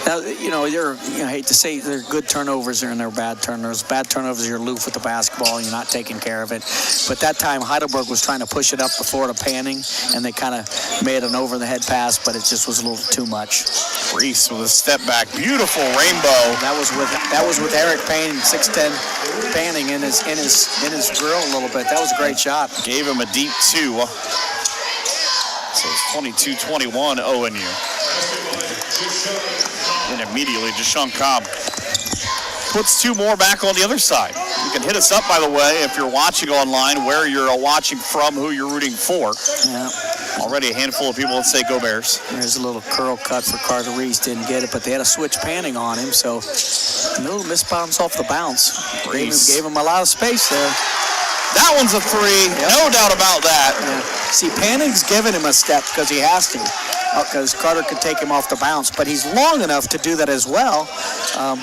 Now, I hate to say they're good turnovers and they're bad turnovers. Bad turnovers, you're aloof with the basketball and you're not taking care of it. But that time, Heidelberg was trying to push it up the floor to Panning, and they kind of made an over-the-head pass, but it just was a little too much. Reese with a step back. Beautiful rainbow. That was with Eric Panning, 6'10", Panning in his grill a little bit. That was a great shot. Gave him a deep 2. So it's 22-21 ONU. And immediately Deshaun Cobb puts 2 more back on the other side. You can hit us up, by the way, if you're watching online, where you're watching from, who you're rooting for. Yeah. Already a handful of people that say go Bears. There's a little curl cut for Carter Reese. Didn't get it, but they had a switch Panning on him, so a little misbounce off the bounce. Gave him a lot of space there. That one's a 3. Yep. No doubt about that. Yeah. See, Panning's giving him a step because he has to. Because Carter could take him off the bounce, but he's long enough to do that as well.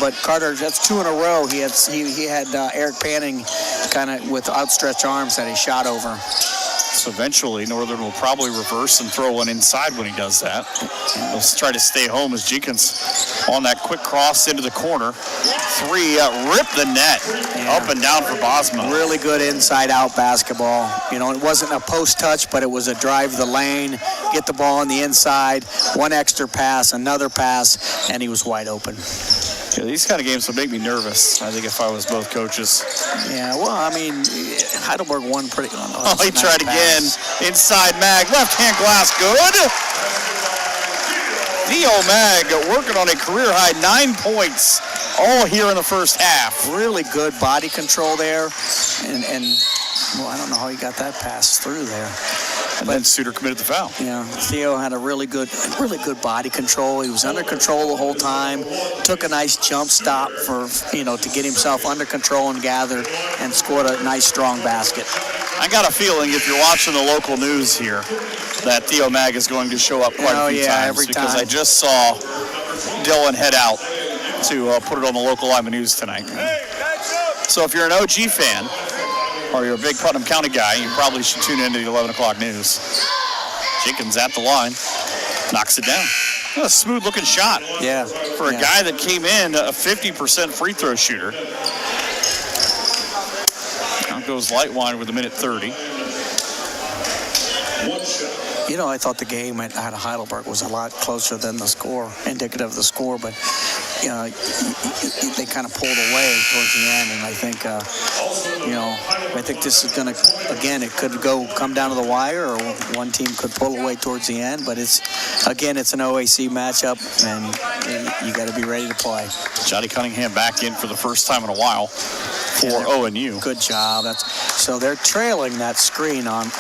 But Carter, that's 2 in a row. He had Eric Panning kind of with outstretched arms that he shot over. So eventually, Northern will probably reverse and throw one inside when he does that. Let's try to stay home as Jenkins on that quick cross into the corner. 3, rip the net. Yeah. Up and down for Bosma. Really good inside-out basketball. It wasn't a post touch, but it was a drive the lane, get the ball on the inside, 1 extra pass, another pass, and he was wide open. Yeah, these kind of games would make me nervous, I think, if I was both coaches. Yeah, well, Heidelberg won pretty good. Oh, he tried again. Inside Mag, left-hand glass, good. Theo Mag working on a career-high 9 points, all here in the first half. Really good body control there, and well, I don't know how he got that pass through there. And then Suter committed the foul. Yeah, Theo had a really good body control. He was under control the whole time. Took a nice jump stop to get himself under control and gathered, and scored a nice strong basket. I got a feeling if you're watching the local news here that Theo Mag is going to show up quite a few times. Every time. Because I just saw Dylan head out to put it on the local Lima News tonight. So if you're an OG fan, or you're a big Putnam County guy, you probably should tune into the 11 o'clock news. Jenkins at the line, knocks it down. What a smooth-looking shot. Yeah. For a guy that came in a 50% free throw shooter. Out goes Lightwine with a minute 30. I thought the game at Heidelberg was a lot closer than the score, indicative of the score, but they kind of pulled away towards the end, and I think this is going to, again, it could come down to the wire, or one team could pull away towards the end, but it's an OAC matchup, and you got to be ready to play. Johnny Cunningham back in for the first time in a while for ONU. Good job. So they're trailing that screen on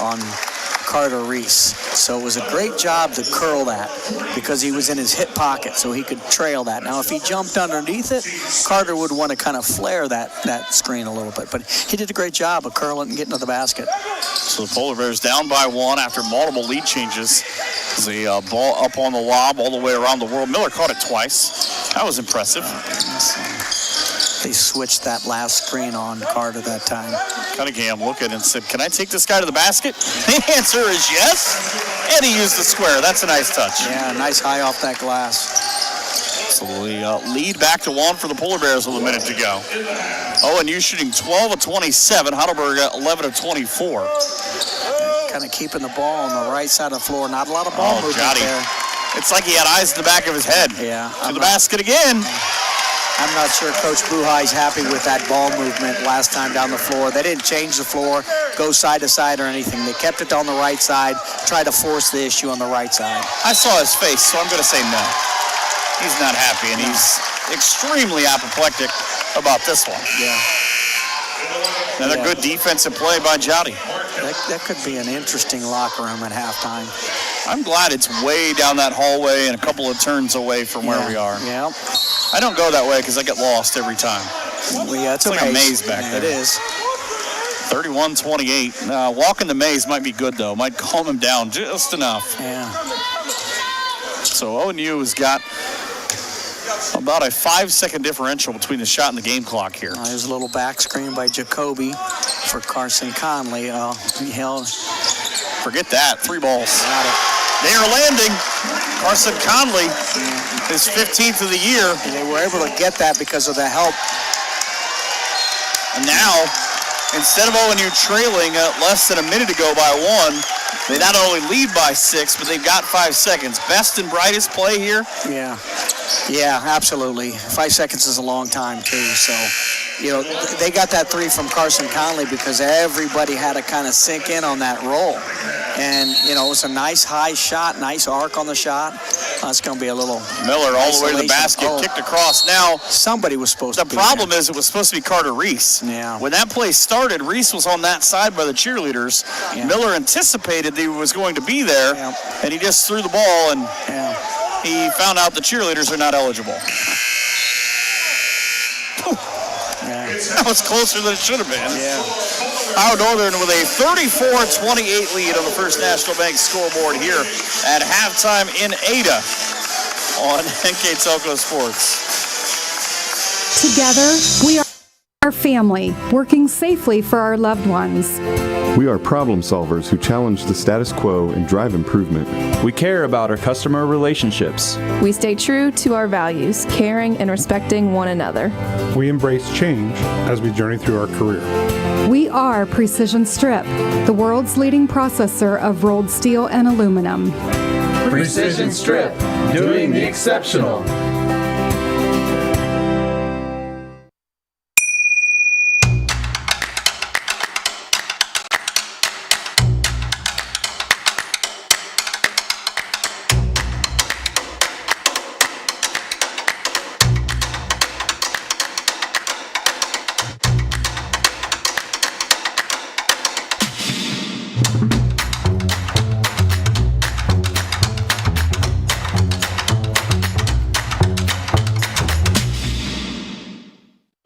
Carter Reese. So it was a great job to curl that because he was in his hip pocket so he could trail that. Now, if he jumped underneath it, Carter would want to kind of flare that screen a little bit. But he did a great job of curling and getting to the basket. So the Polar Bears down by 1 after multiple lead changes. The ball up on the lob all the way around the world. Miller caught it twice. That was impressive. They switched that last screen on Carter that time. Cunningham looked and said, "Can I take this guy to the basket?" The answer is yes. And he used the square. That's a nice touch. Yeah, nice high off that glass. So we lead back to 1 for the Polar Bears with a minute to go. ONU shooting 12 of 27. Heidelberg 11 of 24. Kind of keeping the ball on the right side of the floor. Not a lot of ball movement there. It's like he had eyes in the back of his head. Yeah. To the basket again. I'm not sure Coach Buhai's happy with that ball movement last time down the floor. They didn't change the floor, go side to side or anything. They kept it on the right side, tried to force the issue on the right side. I saw his face, so I'm going to say no. He's not happy, and he's extremely apoplectic about this one. Yeah. Another good defensive play by Jowdy. That could be an interesting locker room at halftime. I'm glad it's way down that hallway and a couple of turns away from where we are. Yeah. I don't go that way because I get lost every time. Well, yeah, it's like a maze back there. It is. 31-28. Walking the maze might be good, though. Might calm him down just enough. Yeah. So ONU has got about a 5-second differential between the shot and the game clock here. There's a little back screen by Jacoby for Carson Conley. Forget that. 3 balls. Got it. They are landing. Carson Conley, his 15th of the year. And they were able to get that because of the help. And now, instead of ONU trailing less than a minute ago by 1, they not only lead by 6, but they've got 5 seconds. Best and brightest play here? Yeah, absolutely. 5 seconds is a long time, too. So, they got that 3 from Carson Conley because everybody had to kind of sink in on that roll. And, it was a nice high shot, nice arc on the shot. It's going to be a little Miller all the way to the basket, kicked across. Now, somebody was supposed to be there. The problem is it was supposed to be Carter Reese. Yeah. When that play started, Reese was on that side by the cheerleaders. Yeah. Miller anticipated that he was going to be there, and he just threw the ball, and he found out the cheerleaders are not eligible. That was closer than it should have been. Yeah. Ohio Northern with a 34-28 lead on the First National Bank scoreboard here at halftime in Ada on NK Telco Sports. Together, we are our family, working safely for our loved ones. We are problem solvers who challenge the status quo and drive improvement. We care about our customer relationships. We stay true to our values, caring and respecting one another. We embrace change as we journey through our career. We are Precision Strip, the world's leading processor of rolled steel and aluminum. Precision Strip, doing the exceptional.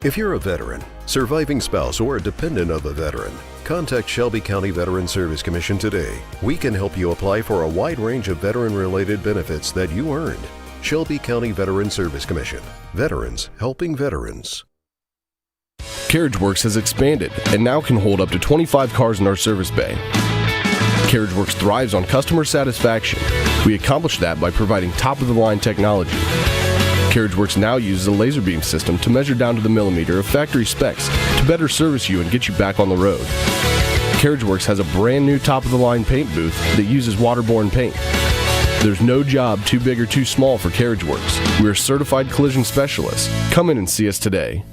If you're a veteran, surviving spouse, or a dependent of a veteran, contact Shelby County Veteran Service Commission today. We can help you apply for a wide range of veteran-related benefits that you earned. Shelby County Veteran Service Commission. Veterans helping veterans. CarriageWorks has expanded and now can hold up to 25 cars in our service bay. CarriageWorks thrives on customer satisfaction. We accomplish that by providing top-of-the-line technology. CarriageWorks now uses a laser beam system to measure down to the millimeter of factory specs to better service you and get you back on the road. CarriageWorks has a brand new top-of-the-line paint booth that uses waterborne paint. There's no job too big or too small for CarriageWorks. We're certified collision specialists. Come in and see us today.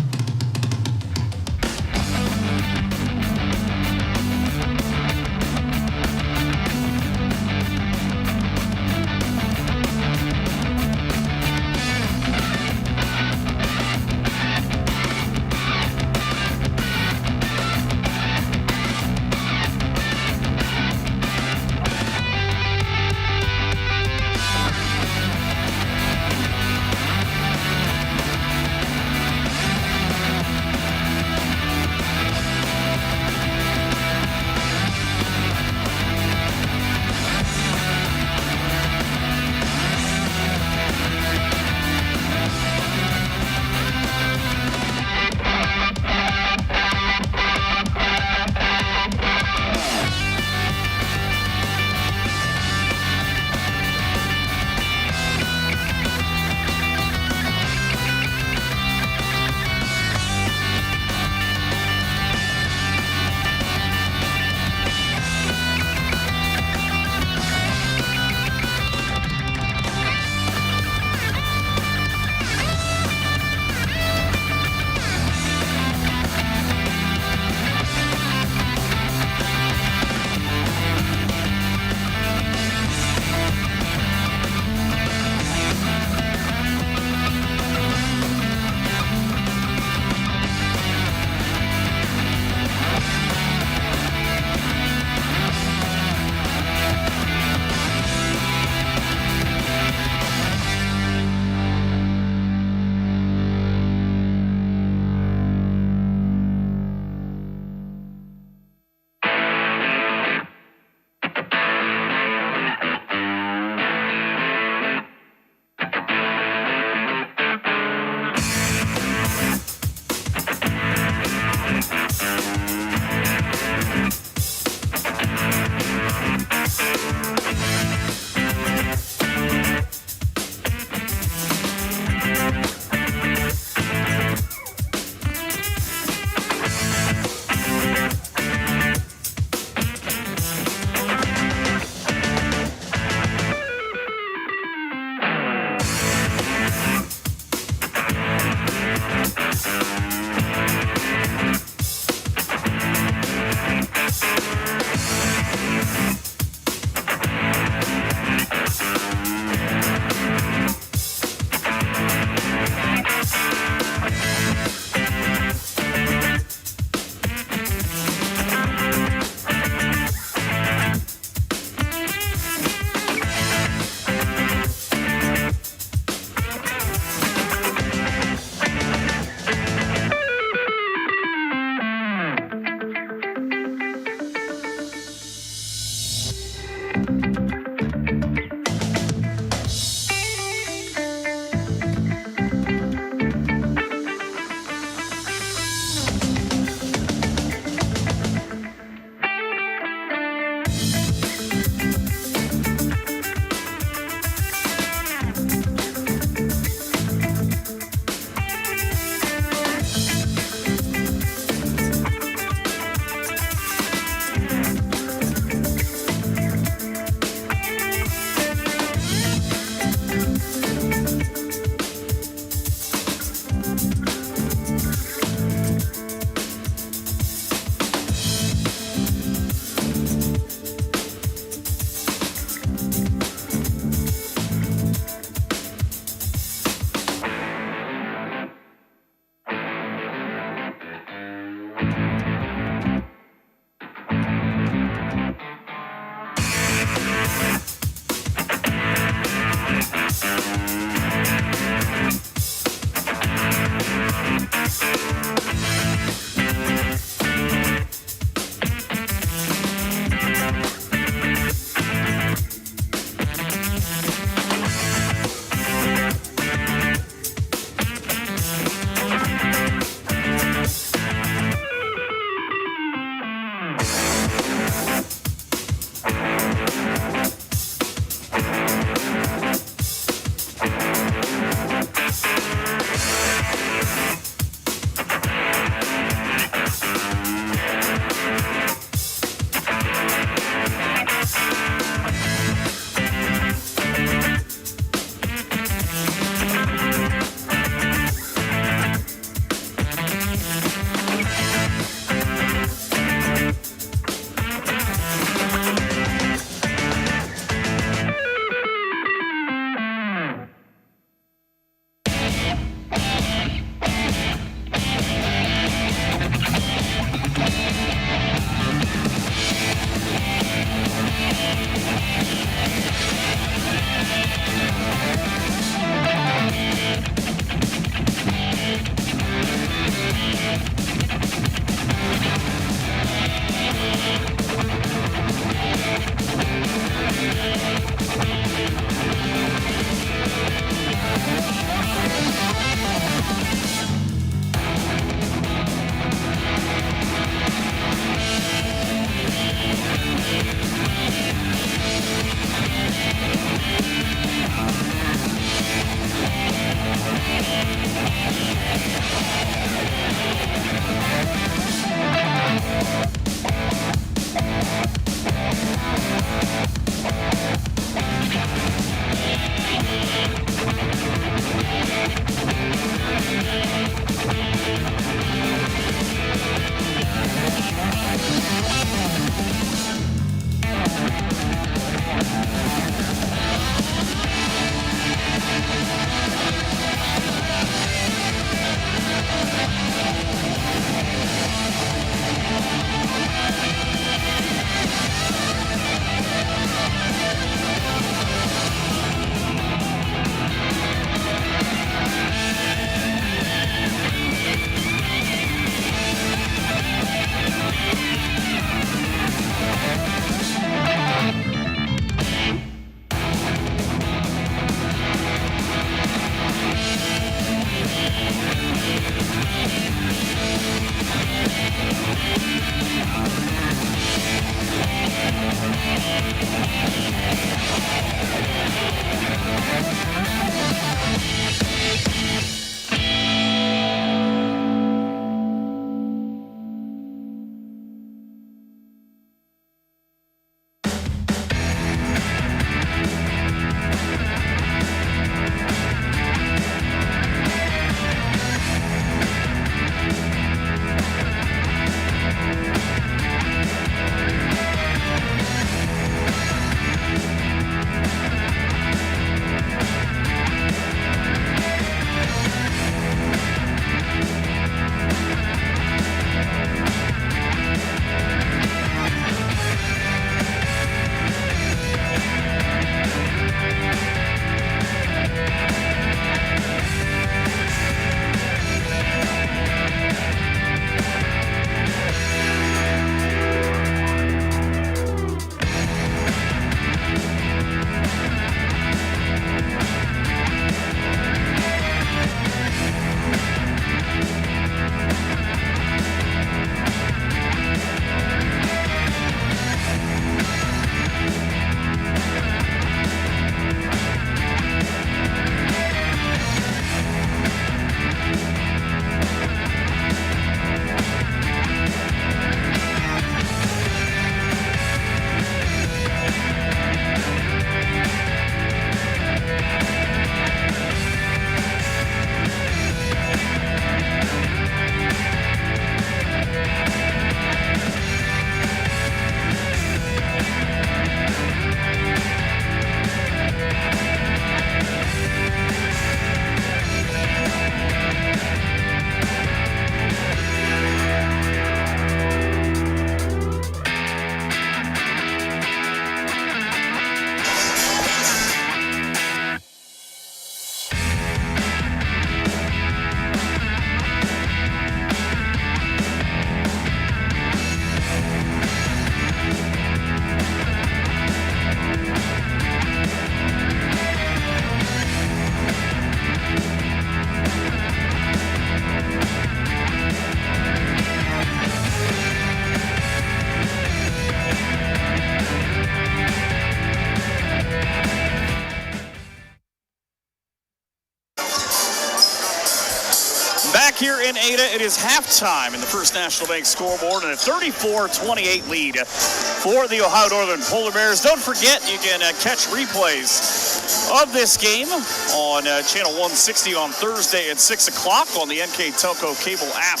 here in Ada. It is halftime in the First National Bank scoreboard and a 34-28 lead for the Ohio Northern Polar Bears. Don't forget, you can catch replays of this game on Channel 160 on Thursday at 6 o'clock on the NK Telco cable app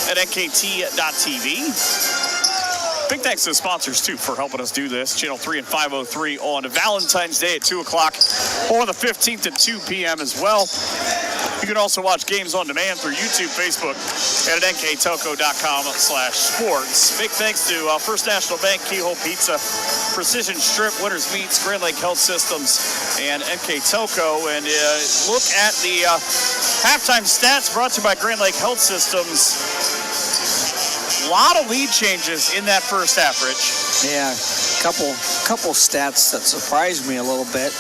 at nkt.tv. Big thanks to the sponsors, too, for helping us do this. Channel 3 and 503 on Valentine's Day at 2 o'clock or the 15th at 2 p.m. as well. You can also watch games on demand through YouTube, Facebook, and at nktelco.com/sports. Big thanks to First National Bank, Keyhole Pizza, Precision Strip, Winners Meats, Grand Lake Health Systems, and NK Telco. And look at the halftime stats brought to you by Grand Lake Health Systems. A lot of lead changes in that first half, Rich. Yeah, couple stats that surprised me a little bit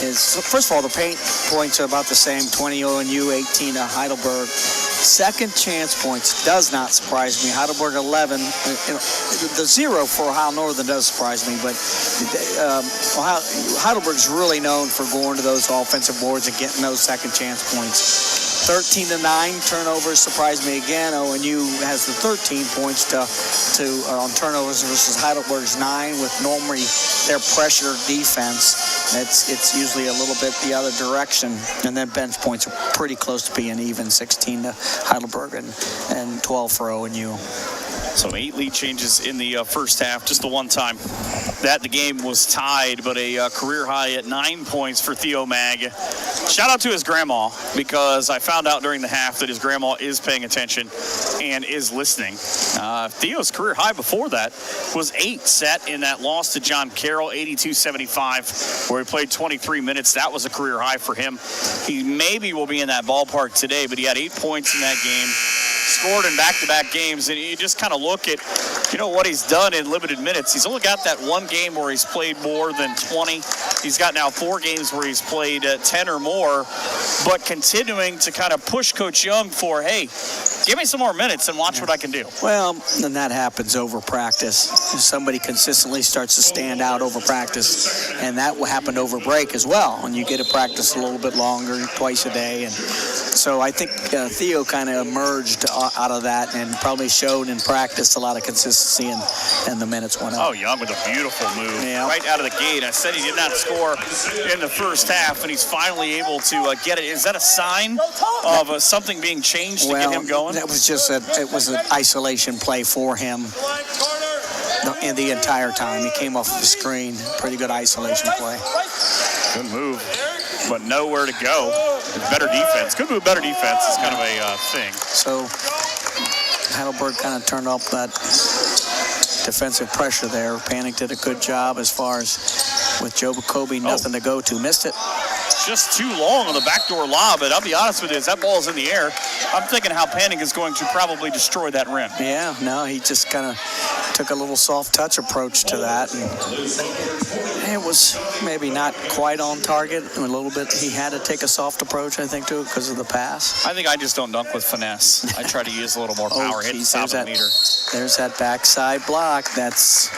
is, first of all, the paint points are about the same, 20 ONU, 18 Heidelberg. Second chance points does not surprise me. Heidelberg 11. The 0 for Ohio Northern does surprise me, but Heidelberg's really known for going to those offensive boards and getting those second chance points. 13-9 turnovers surprised me again. ONU has the 13 points on turnovers versus Heidelberg's 9 with normally their pressure defense. It's usually a little bit the other direction. And then bench points are pretty close to being even, 16 to Heidelberg and 12 for ONU. So 8 lead changes in the first half. Just the one time that the game was tied, but a career high at 9 points for Theo Mag. Shout out to his grandma, because I found out during the half that his grandma is paying attention and is listening. Theo's career high before that was 8, set in that loss to John Carroll, 82-75, where he played 23 minutes. That was a career high for him. He maybe will be in that ballpark today, but he had 8 points in that game. Scored in back-to-back games, and you just kind of look at, what he's done in limited minutes. He's only got that one game where he's played more than 20. He's got now 4 games where he's played 10 or more, but continuing to kind of push Coach Young for, hey, give me some more minutes and watch what I can do. Well, and that happens over practice. Somebody consistently starts to stand out over practice, and that will happen over break as well. And you get to practice a little bit longer, twice a day. And so I think Theo kind of emerged out of that and probably showed in practice a lot of consistency, and the minutes went up. Oh, Young with a beautiful move right out of the gate. I said he did not score in the first half, and he's finally able to get it. Is that a sign of something being changed to get him going? That was just it was an isolation play for him in the entire time. He came off the screen. Pretty good isolation play. Good move, but nowhere to go. Better defense. Good move, better defense is kind of a thing. So Heidelberg kind of turned up that defensive pressure there. Panic did a good job as far as with Joe Jacoby, nothing to go to. Missed it. Just too long on the backdoor lob, but I'll be honest with you, as that ball's in the air, I'm thinking how Panning is going to probably destroy that rim. Yeah, no, he just kind of took a little soft touch approach to that, and it was maybe not quite on target. A little bit, he had to take a soft approach, I think, to it because of the pass. I think I just don't dunk with finesse. I try to use a little more power, hit the top of the meter. There's that backside block. That's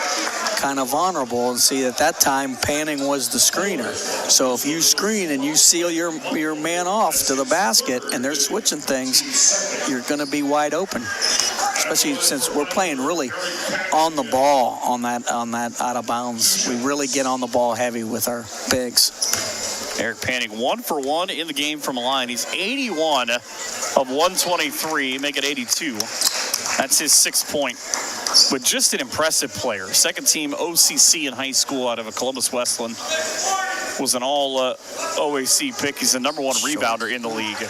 kind of vulnerable, and see at that time Panning was the screener. So if you screen and you seal your man off to the basket and they're switching things, you're going to be wide open. Especially since we're playing really on the ball on that out of bounds. We really get on the ball heavy with our bigs. Eric Panning 1 for 1 in the game from a line. He's 81 of 123, make it 82. That's his 6th point. But just an impressive player. Second team OCC in high school out of Columbus Westland. Was an all OAC pick. He's the number 1 rebounder in the league.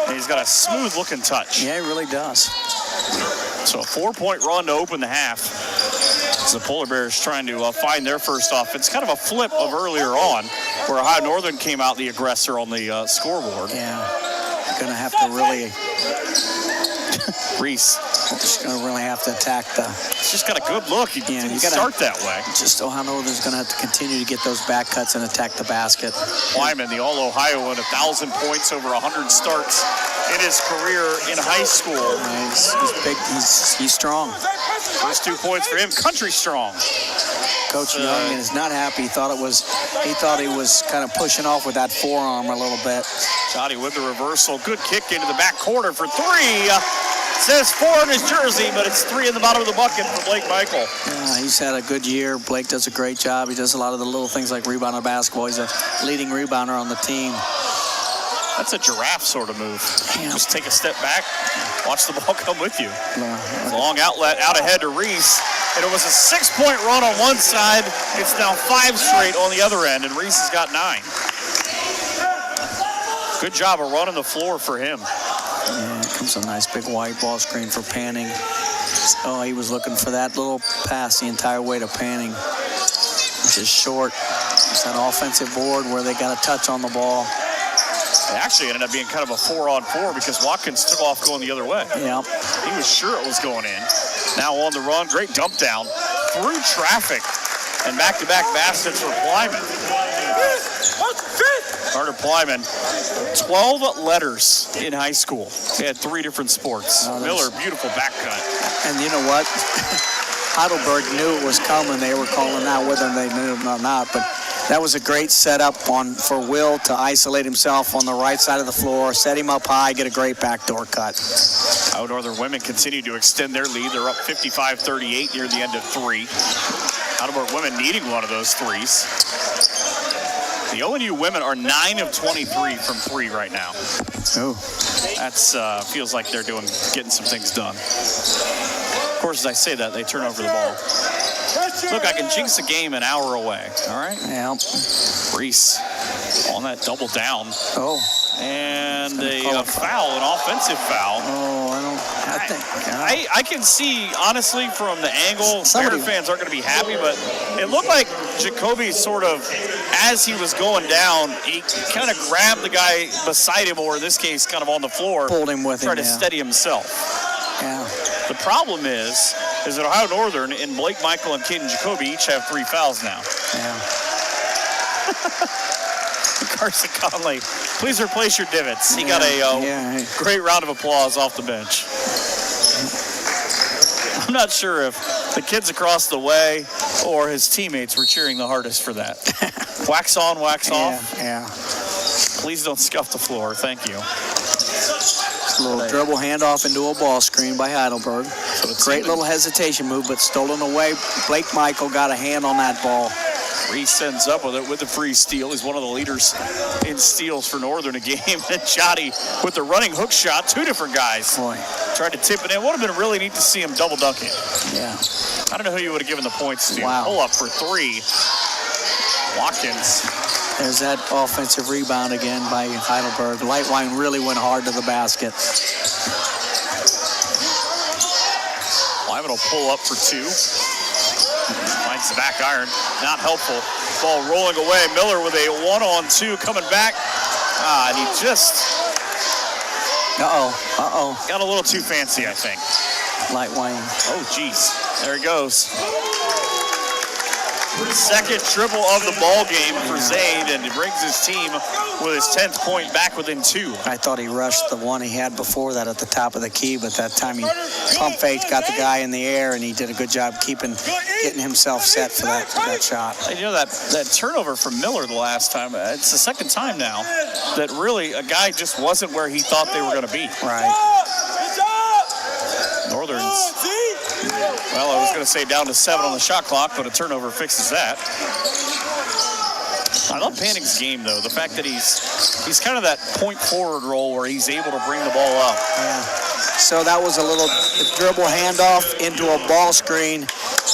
And he's got a smooth looking touch. Yeah, he really does. So a 4-point run to open the half. As the Polar Bears trying to find their first offense. Kind of a flip of earlier on where Ohio Northern came out the aggressor on the scoreboard. Yeah, going to have to really... Reese. Just going to really have to attack the... He's just got a good look. He didn't start that way. Just Ohio Northern's going to have to continue to get those back cuts and attack the basket. Wyman, the All-Ohioan, 1,000 points, over 100 starts in his career in high school. He's big. He's strong. First 2 points for him. Country strong. Coach Young is not happy. He thought he was kind of pushing off with that forearm a little bit. Johnny with the reversal. Good kick into the back corner for three. Says 4 on his jersey, but it's 3 in the bottom of the bucket for Blake Michael. Yeah, he's had a good year. Blake does a great job. He does a lot of the little things like rebound on basketball. He's a leading rebounder on the team. That's a giraffe sort of move. Just take a step back, watch the ball come with you. Long outlet out ahead to Reese. And it was a 6-point run on one side. It's now 5 straight on the other end, and Reese has got 9. Good job of running the floor for him. Yeah, here comes a nice big wide ball screen for Panning. Oh, he was looking for that little pass the entire way to Panning, which is short. It's that offensive board where they got a touch on the ball. It actually ended up being kind of a 4-on-4 because Watkins took off going the other way. Yeah. He was sure it was going in. Now on the run, great dump down through traffic and back-to-back baskets for Plyman. Carter Plyman, 12 letters in high school. He had 3 different sports. Miller, beautiful back cut. And you know what? Heidelberg knew it was coming. They were calling out whether they knew it or not, but that was a great setup for Will to isolate himself on the right side of the floor, set him up high, get a great backdoor cut. Iowa Northern women continue to extend their lead. They're up 55-38 near the end of 3. Heidelberg women needing one of those threes. The ONU women are 9 of 23 from 3 right now. Oh, that's feels like they're getting some things done. Of course, as I say that, they turn over the ball. Look, I can jinx a game an hour away. All right. Yeah. Reese on that double down. Oh. And a foul, an offensive foul. Oh, I can see, honestly, from the angle, Bear fans aren't going to be happy, but it looked like Jacoby sort of, as he was going down, he kind of grabbed the guy beside him, or in this case, kind of on the floor. Pulled him with him, tried to steady himself. Yeah. The problem is that Ohio Northern and Blake Michael and Caden Jacoby each have 3 fouls now. Yeah. Carson Conley, please replace your divots. He got a great round of applause off the bench. I'm not sure if the kids across the way or his teammates were cheering the hardest for that. Wax on, wax off. Yeah. Please don't scuff the floor. Thank you. A little dribble handoff into a ball screen by Heidelberg. Great little hesitation move, but stolen away. Blake Michael got a hand on that ball. Reese ends up with it with the free steal. He's one of the leaders in steals for Northern a game. And Jotty with the running hook shot. 2 different guys. Boy. Tried to tip it in. Would have been really neat to see him double dunk it. Yeah. I don't know who you would have given the points to. Wow. Pull up for 3. Watkins. There's that offensive rebound again by Heidelberg. Lightwine really went hard to the basket. Lyman will pull up for 2. Finds the back iron. Not helpful. Ball rolling away. Miller with a 1-on-2 coming back. And he just... Got a little too fancy, I think. Lightwine. Oh, geez. There he goes. Second triple of the ball game for Zaid, and he brings his team with his 10th point back within 2. I thought he rushed the one he had before that at the top of the key, but that time he pump faked, got the guy in the air, and he did a good job getting himself set for that shot. And you know, that turnover from Miller the last time, it's the second time now that really a guy just wasn't where he thought they were going to be. Right. Northern's, well, I was going to say down to 7 on the shot clock, but a turnover fixes that. I love Panning's game, though. The fact that he's kind of that point forward role where he's able to bring the ball up. Yeah. So that was a little dribble handoff into a ball screen,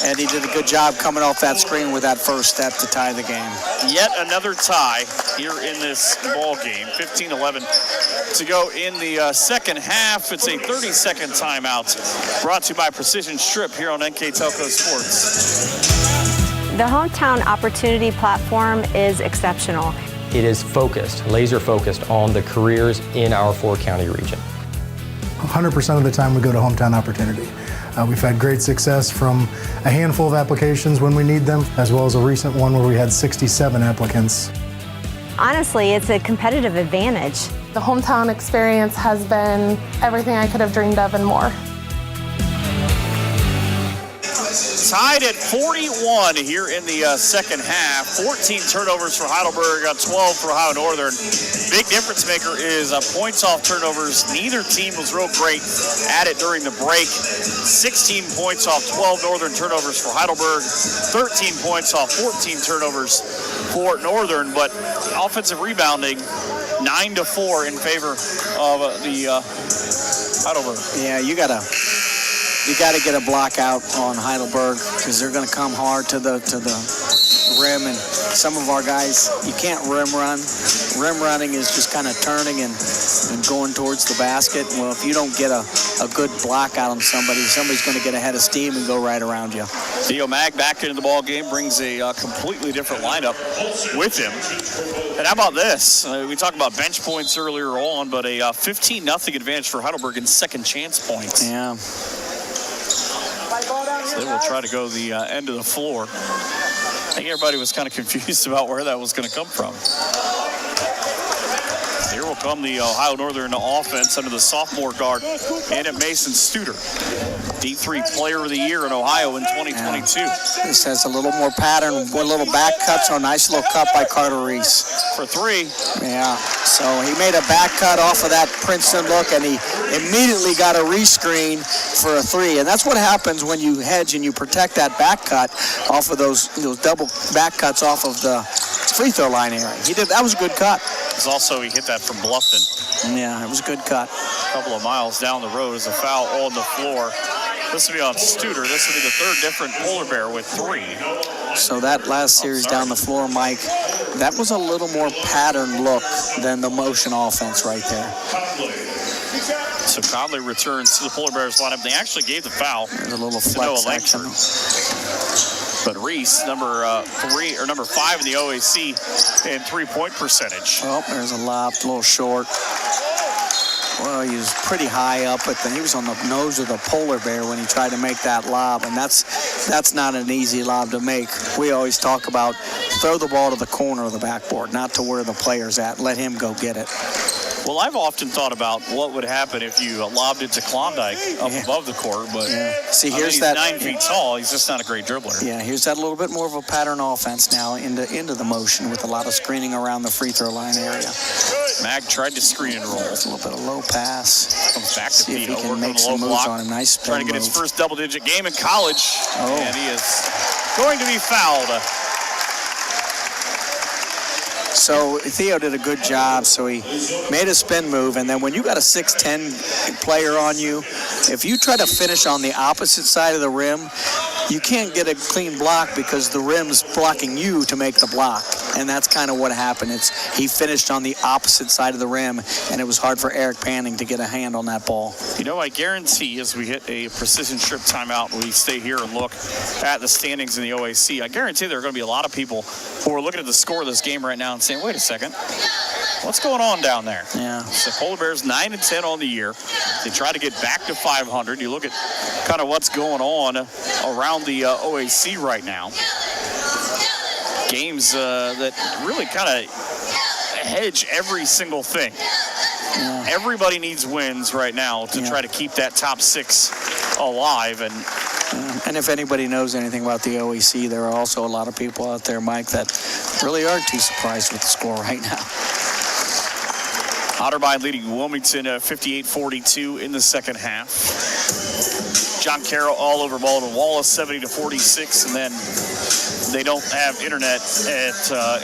and he did a good job coming off that screen with that first step to tie the game. Yet another tie here in this ball game. 15-11 to go in the second half. It's a 30-second timeout brought to you by Precision Strip here on NK Telco Sports. The Hometown Opportunity Platform is exceptional. It is focused, laser focused on the careers in our 4-county region. 100% of the time we go to Hometown Opportunity. We've had great success from a handful of applications when we need them, as well as a recent one where we had 67 applicants. Honestly, it's a competitive advantage. The Hometown experience has been everything I could have dreamed of and more. Tied at 41 here in the second half. 14 turnovers for Heidelberg, 12 for Ohio Northern. Big difference maker is points off turnovers. Neither team was real great at it during the break. 16 points off 12 Northern turnovers for Heidelberg. 13 points off 14 turnovers for Northern. But offensive rebounding, 9-4 in favor of the Heidelberg. Yeah, you gotta get a block out on Heidelberg because they're going to come hard to the rim, and some of our guys, you can't rim run. Rim running is just kind of turning and going towards the basket. Well, if you don't get a good block out on somebody's going to get ahead of steam and go right around you. Theo Mag back into the ball game, brings a completely different lineup with him. And how about this? We talked about bench points earlier on, but a 15-0 advantage for Heidelberg in second chance points. Yeah. So they will try to go the end of the floor. I think everybody was kind of confused about where that was going to come from. Here will come the Ohio Northern offense under the sophomore guard, Anna Mason Studer. D3 Player of the Year in Ohio in 2022. Yeah. This has a little more pattern, a little back cut, so a nice little cut by Carter Reese. For three. Yeah, so he made a back cut off of that Princeton look, and he immediately got a rescreen for a three. And that's what happens when you hedge and you protect that back cut off of those double back cuts off of the free throw line area. That was a good cut. Also, he hit that from Bluffton. Yeah, it was a good cut. A couple of miles down the road is a foul on the floor. This will be on Studer. This will be the third different Polar Bear with three. So that last series down the floor, Mike, that was a little more pattern look than the motion offense right there. So Conley returns to the Polar Bears lineup. They actually gave the foul. There's a little flex action. But Reese, number 5 in the OAC in three-point percentage. Oh, there's a lob, a little short. Well, he was pretty high up, but then he was on the nose of the Polar Bear when he tried to make that lob, and that's not an easy lob to make. We always talk about throw the ball to the corner of the backboard, not to where the player's at. Let him go get it. Well, I've often thought about what would happen if you lobbed it to Klondike up above the court, but see, he's 9 feet tall. He's just not a great dribbler. Yeah, here's that little bit more of a pattern offense now into the motion with a lot of screening around the free throw line area. Mag tried to screen and roll. A little bit of low pass. Comes back to see if he Theo, can make some moves on him. Nice spin trying to get move. his first double-digit game in college, and he is going to be fouled. So Theo did a good job. So he made a spin move, and then when you got a 6'10" player on you, if you try to finish on the opposite side of the rim, you can't get a clean block because the rim's blocking you to make the block. And that's kind of what happened. He finished on the opposite side of the rim, and it was hard for Eric Panning to get a hand on that ball. You know, I guarantee as we hit a precision strip timeout, we stay here and look at the standings in the OAC. I guarantee there are going to be a lot of people who are looking at the score of this game right now and saying, wait a second, what's going on down there? Yeah. So Polar Bears 9-10 on the year. They try to get back to 500. You look at kind of what's going on around the OAC right now. Games that really kind of hedge every single thing. Yeah. Everybody needs wins right now to try to keep that top six alive. And if anybody knows anything about the OAC, there are also a lot of people out there, Mike, that really aren't too surprised with the score right now. Otterbein leading Wilmington 58-42 in the second half. John Carroll all over Baldwin Wallace 70-46, and then they don't have internet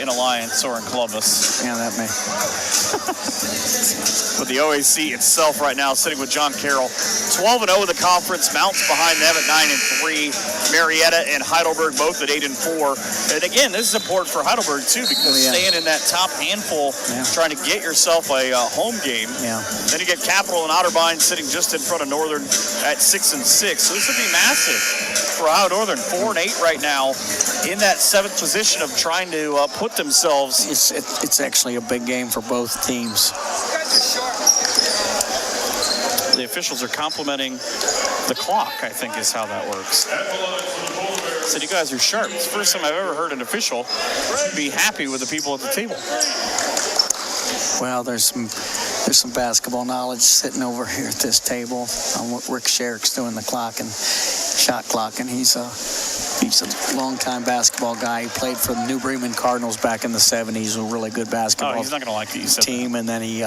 in Alliance or in Columbus. Yeah, that may. But the OAC itself right now sitting with John Carroll, 12-0 in the conference. Mounts behind them at 9-3. Marietta and Heidelberg both at 8-4. And again, this is important for Heidelberg too, because staying in that top handful, trying to get yourself a home game. Yeah. Then you get Capital and Otterbein sitting just in front of Northern at 6-6. So this would be massive for Ohio Northern. 4-8 right now in that 7th position of trying to put themselves. It's actually a big game for both teams. The officials are complimenting the clock, I think is how that works. Said you guys are sharp. It's the first time I've ever heard an official be happy with the people at the table. Well, there's some There's some basketball knowledge sitting over here at this table on what Rick Sherrick's doing the clock and shot clock, and he's a long-time basketball guy. He played for the New Bremen Cardinals back in the 70s, a really good basketball he's not going to like it, team, and then he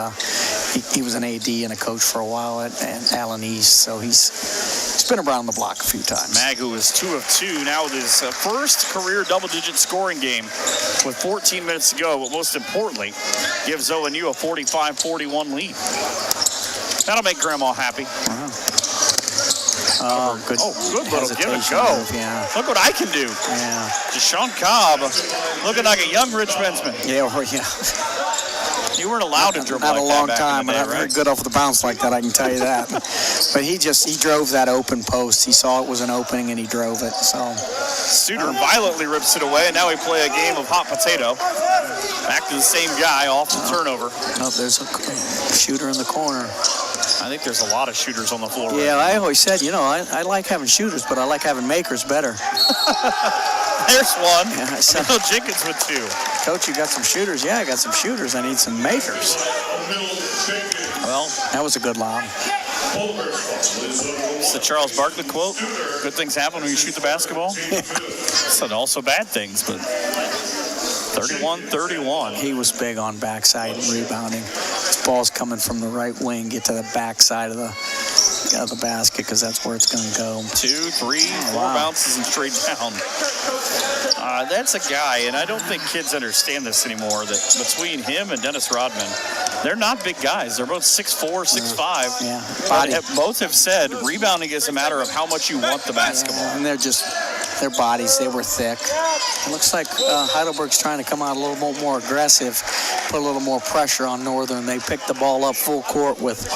was an AD and a coach for a while at Allen East, so he's been around the block a few times. Mag, who is 2 of 2 now with his first career double-digit scoring game with 14 minutes to go, but most importantly, gives ONU a 45-41 lead. That'll make Grandma happy. Wow. Oh, good little give and go. Move, yeah. Look what I can do. Yeah. Deshaun Cobb looking like a young Rich Bensman. Yeah, yeah. You weren't allowed to dribble not like a long that back time, in the day, and I'm right? very good off the bounce like that, I can tell you that. But he drove that open post. He saw it was an opening, and he drove it. So Studer violently rips it away, and now we play a game of hot potato. Back to the same guy off the turnover. Oh, there's a shooter in the corner. I think there's a lot of shooters on the floor. Yeah, right I always said, I like having shooters, but I like having makers better. There's one. Yeah, I said, Jenkins with 2. Coach, you got some shooters? Yeah, I got some shooters. I need some makers. Well, that was a good lob. It's the Charles Barkley quote. Good things happen when you shoot the basketball. So also bad things, but 31-31. He was big on backside and rebounding. This ball's coming from the right wing. Get to the backside of the basket because that's where it's going to go. 2, 3, 4 bounces and straight down. That's a guy, and I don't think kids understand this anymore, that between him and Dennis Rodman, they're not big guys. They're both 6'4", 6'5". Yeah. Both have said rebounding is a matter of how much you want the basketball. Yeah, and their bodies, they were thick. It looks like Heidelberg's trying to come out a little bit more aggressive, put a little more pressure on Northern. They picked the ball up full court with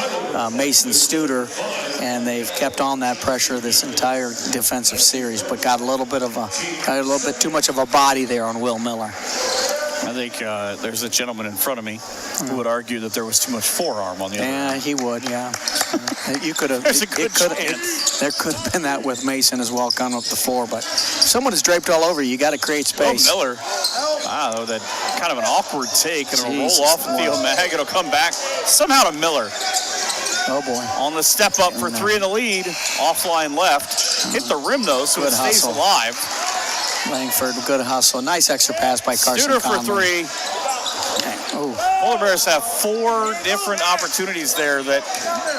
Mason Studer, and they've kept on that pressure this entire defensive series, but got a little bit too much of a body there on Will Miller. I think there's a gentleman in front of me who would argue that there was too much forearm on the other end. Yeah, he would, yeah. You could have. There's a good chance. There could have been that with Mason as well, coming up the floor, but if someone is draped all over you, got to create space. Oh, Miller. Wow, that kind of an awkward take, and it'll roll off the field. Mag, it'll come back somehow to Miller. Oh, boy. On the step up for 3 in the lead. Offline left. Hit the rim, though, so it stays alive. Langford, good hustle. Nice extra pass by Carson Studer for Conley. 3. Polar Bears have 4 different opportunities there that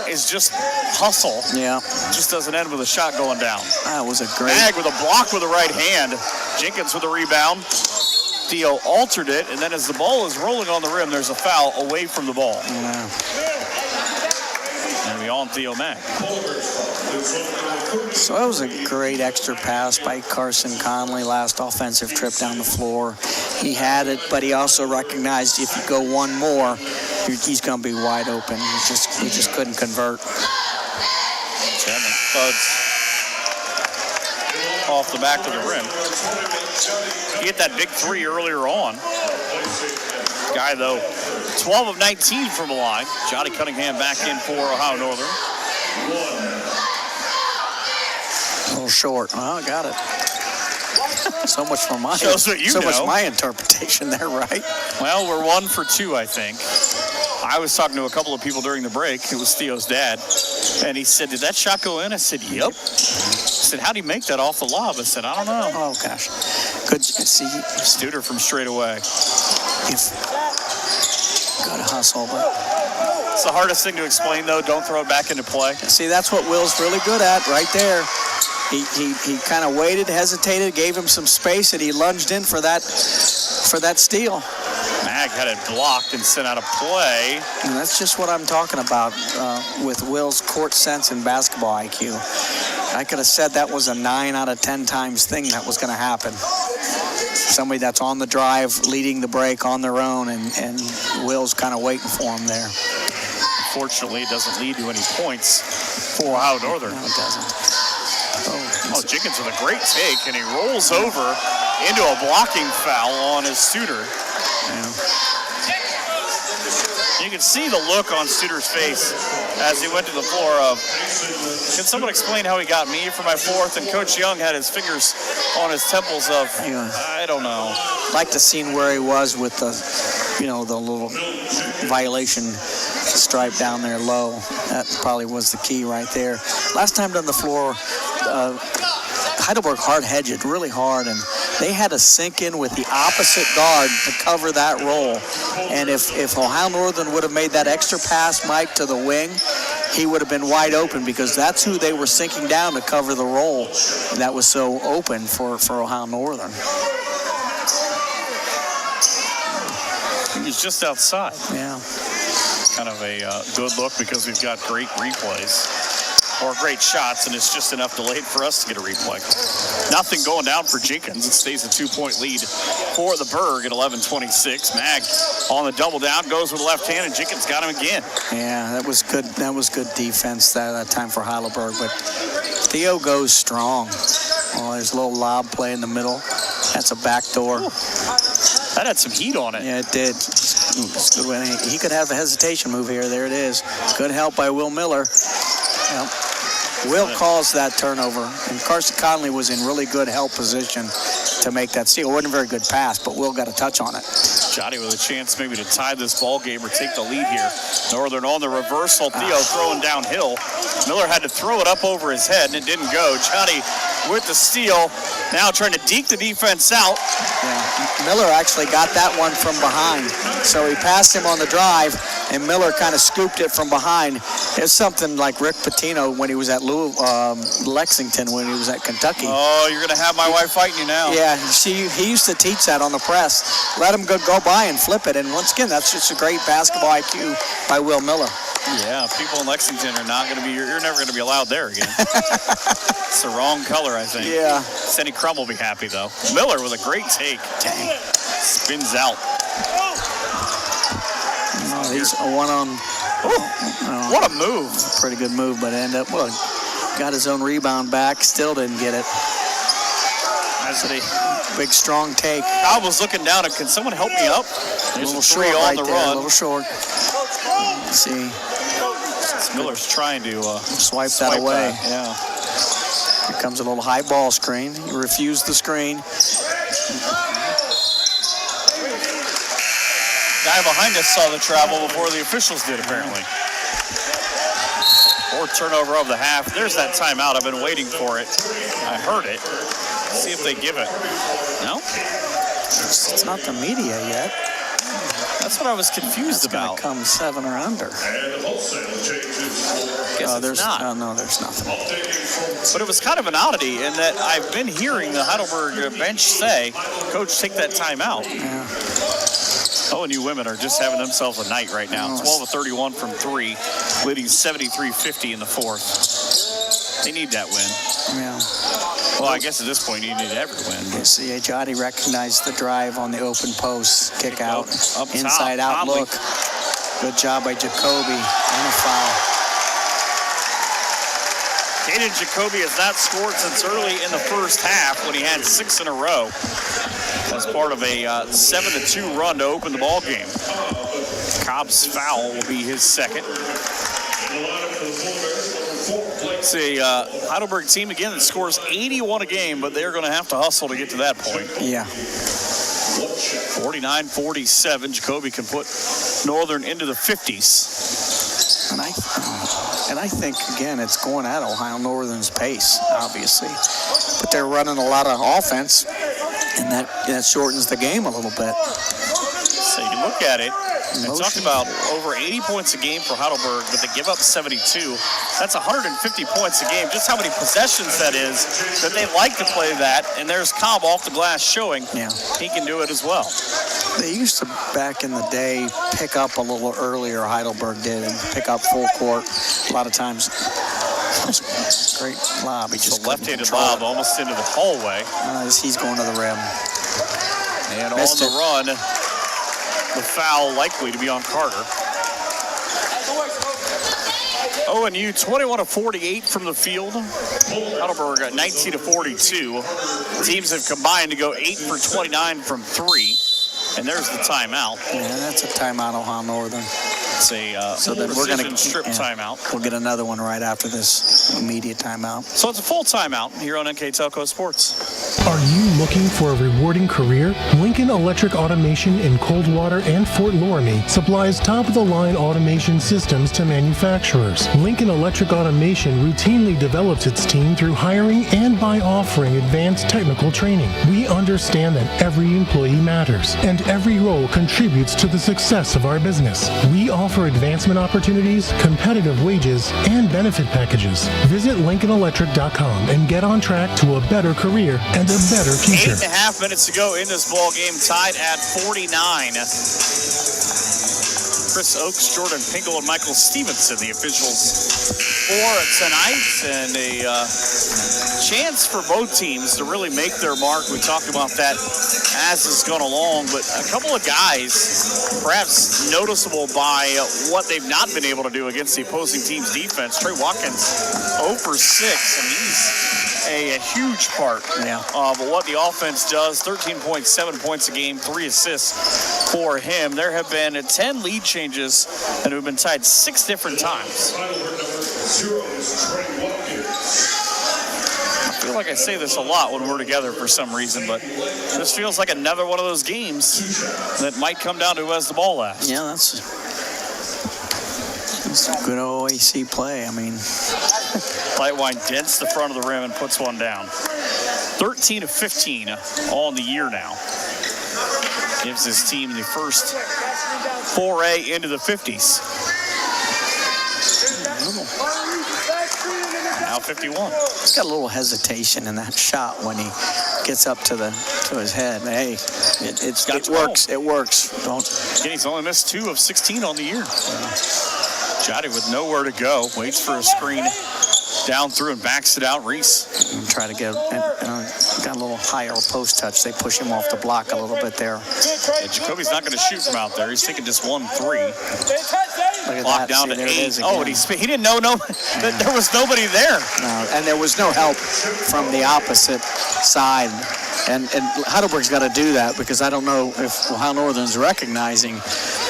is just hustle. Yeah. Just doesn't end with a shot going down. That was a great. Mag with a block with the right hand. Jenkins with a rebound. Theo altered it, and then as the ball is rolling on the rim, there's a foul away from the ball. Yeah. And we on Theo Mag. So that was a great extra pass by Carson Conley, last offensive trip down the floor. He had it, but he also recognized if you go one more, he's going to be wide open. He just couldn't convert. Chapman thuds off the back of the rim. He hit that big 3 earlier on. Guy, though, 12 of 19 from the line. Johnny Cunningham back in for Ohio Northern. A little short. Oh, got it. So much for my Shows what you know. much my interpretation there, right? Well, we're 1 for 2, I think. I was talking to a couple of people during the break. It was Theo's dad. And he said, did that shot go in? I said, yep. He said, how'd he make that off the lob? I said, I don't know. Oh, gosh. Good. See, Studer from straight away. Got to hustle, but it's the hardest thing to explain, though. Don't throw it back into play. See, that's what Will's really good at right there. He kind of waited, hesitated, gave him some space, and he lunged in for that steal. Mag had it blocked and sent out of play. And that's just what I'm talking about with Will's court sense and basketball IQ. I could have said that was a 9 out of 10 times thing that was going to happen. Somebody that's on the drive, leading the break on their own, and Will's kind of waiting for him there. Unfortunately, it doesn't lead to any points for Ohio Northern. No, it doesn't. Oh, Jenkins with a great take, and he rolls over into a blocking foul on his Studer. Yeah. You can see the look on Studer's face as he went to the floor of, can someone explain how he got me for my 4th? And Coach Young had his fingers on his temples of, I don't know. Like the scene where he was with the the little violation stripe down there low. That probably was the key right there. Last time down the floor, Heidelberg hard-hedged really hard, and they had to sink in with the opposite guard to cover that roll. And if Ohio Northern would have made that extra pass, Mike, to the wing, he would have been wide open because that's who they were sinking down to cover the roll. And that was so open for Ohio Northern. He was just outside. Yeah. Kind of a good look because we've got great replays. Or great shots, and it's just enough delayed for us to get a replay. Nothing going down for Jenkins. It stays a 2-point lead for the Berg at 11:26. Mag on the double down, goes with the left hand, and Jenkins got him again. Yeah, that was good. That was good defense that time for Heidelberg. But Theo goes strong. Oh, there's a little lob play in the middle. That's a backdoor. That had some heat on it. Yeah, it did. He could have a hesitation move here. There it is. Good help by Will Miller. Yep. Will calls that turnover, and Carson Conley was in really good help position to make that steal. It wasn't a very good pass, but Will got a touch on it. Johnny with a chance maybe to tie this ball game or take the lead here. Northern on the reversal. Theo throwing downhill. Miller had to throw it up over his head, and it didn't go. Johnny with the steal, now trying to deke the defense out. Yeah. Miller actually got that one from behind. So he passed him on the drive, and Miller kind of scooped it from behind. It's something like Rick Pitino when he was at Lexington, when he was at Kentucky. Oh, you're going to have my wife fighting you now. Yeah, he used to teach that on the press. Let him go by and flip it. And once again, that's just a great basketball IQ by Will Miller. Yeah, people in Lexington are not going to be, you're never going to be allowed there again. It's the wrong color, I think. Yeah. Cindy Crum will be happy, though. Miller with a great take. Dang. Spins out. Oh, he's a one-on. What a move. Pretty good move, but got his own rebound back. Still didn't get it. That's a big, strong take. I was looking down. Can someone help me up? There's a three on the run. A little short. Let's see. Miller's trying to swipe that away. Yeah. Here comes a little high ball screen. He refused the screen. Guy behind us saw the travel before the officials did, apparently. Fourth turnover of the half. There's that timeout. I've been waiting for it. I heard it. Let's see if they give it. No? It's not the media yet. That's what I was confused about. It's going to come 7 or under. There's not. No, there's nothing. But it was kind of an oddity in that I've been hearing the Heidelberg bench say, Coach, take that timeout. Yeah. ONU women are just having themselves a night right now. 12 of 31 from 3, leading 73-50 in the fourth. They need that win. Yeah. Well, I guess at this point you need every win. You see, Johnny recognized the drive on the open post, kick out, up inside top. out look. Good job by Jacoby, and a foul. Caden Jacoby has not scored since early in the first half when he had 6 in a row as part of a 7-2 run to open the ball game. Cobb's foul will be his second. It's a Heidelberg team, again, that scores 81 a game, but they're going to have to hustle to get to that point. Yeah. 49-47. Jacoby can put Northern into the 50s. And I think, again, it's going at Ohio Northern's pace, obviously. But they're running a lot of offense, and that shortens the game a little bit. So you can look at it. They talked about over 80 points a game for Heidelberg, but they give up 72. That's 150 points a game. Just how many possessions that is, that they like to play that. And there's Cobb off the glass showing he can do it as well. They used to, back in the day, pick up a little earlier, Heidelberg did, and pick up full court a lot of times. Great lob. He just left-handed lob almost into the hallway. He's going to the rim. And on the run, the foul likely to be on Carter. ONU 21 of 48 from the field. Heidelberg got 19 of 42. Teams have combined to go 8 for 29 from 3. And there's the timeout. Yeah, that's a timeout, Ohio Northern. It's a so then we're going to strip timeout. We'll get another one right after this immediate timeout. So it's a full timeout here on NK Telco Sports. Are you looking for a rewarding career? Lincoln Electric Automation in Coldwater and Fort Loramie supplies top-of-the-line automation systems to manufacturers. Lincoln Electric Automation routinely develops its team through hiring and by offering advanced technical training. We understand that every employee matters, and every role contributes to the success of our business. We offer advancement opportunities, competitive wages, and benefit packages. Visit LincolnElectric.com and get on track to a better career and a better future. 8.5 minutes to go in this ball game, tied at 49. Chris Oakes, Jordan Pinkel, and Michael Stevenson, the officials for tonight, and a chance for both teams to really make their mark. We talked about that as it's gone along, but a couple of guys perhaps noticeable by what they've not been able to do against the opposing team's defense. Trey Watkins 0 for 6, and he's a huge part of what the offense does. 13.7 points a game, 3 assists for him. There have been 10 lead changes and have been tied 6 different times. I feel like I say this a lot when we're together for some reason, but this feels like another one of those games that might come down to who has the ball last. Yeah, that's good OAC play. I mean, Lightwine dents the front of the rim and puts one down. 13 of 15 all in the year now. Gives his team the first foray into the 50s. Now 51. He's got a little hesitation in that shot when he gets up to his head. Hey, it works. It works. He's only missed 2 of 16 on the year. Jotty with nowhere to go. Waits for a screen down through and backs it out. Reese. And try to get got a little higher post touch. They push him off the block a little bit there. Yeah, Jacoby's not going to shoot from out there. He's taking just 1 3. Clock down to 8. Oh, and he didn't know that there was nobody there. No, and there was no help from the opposite side. And Heidelberg's got to do that, because I don't know if Ohio Northern's recognizing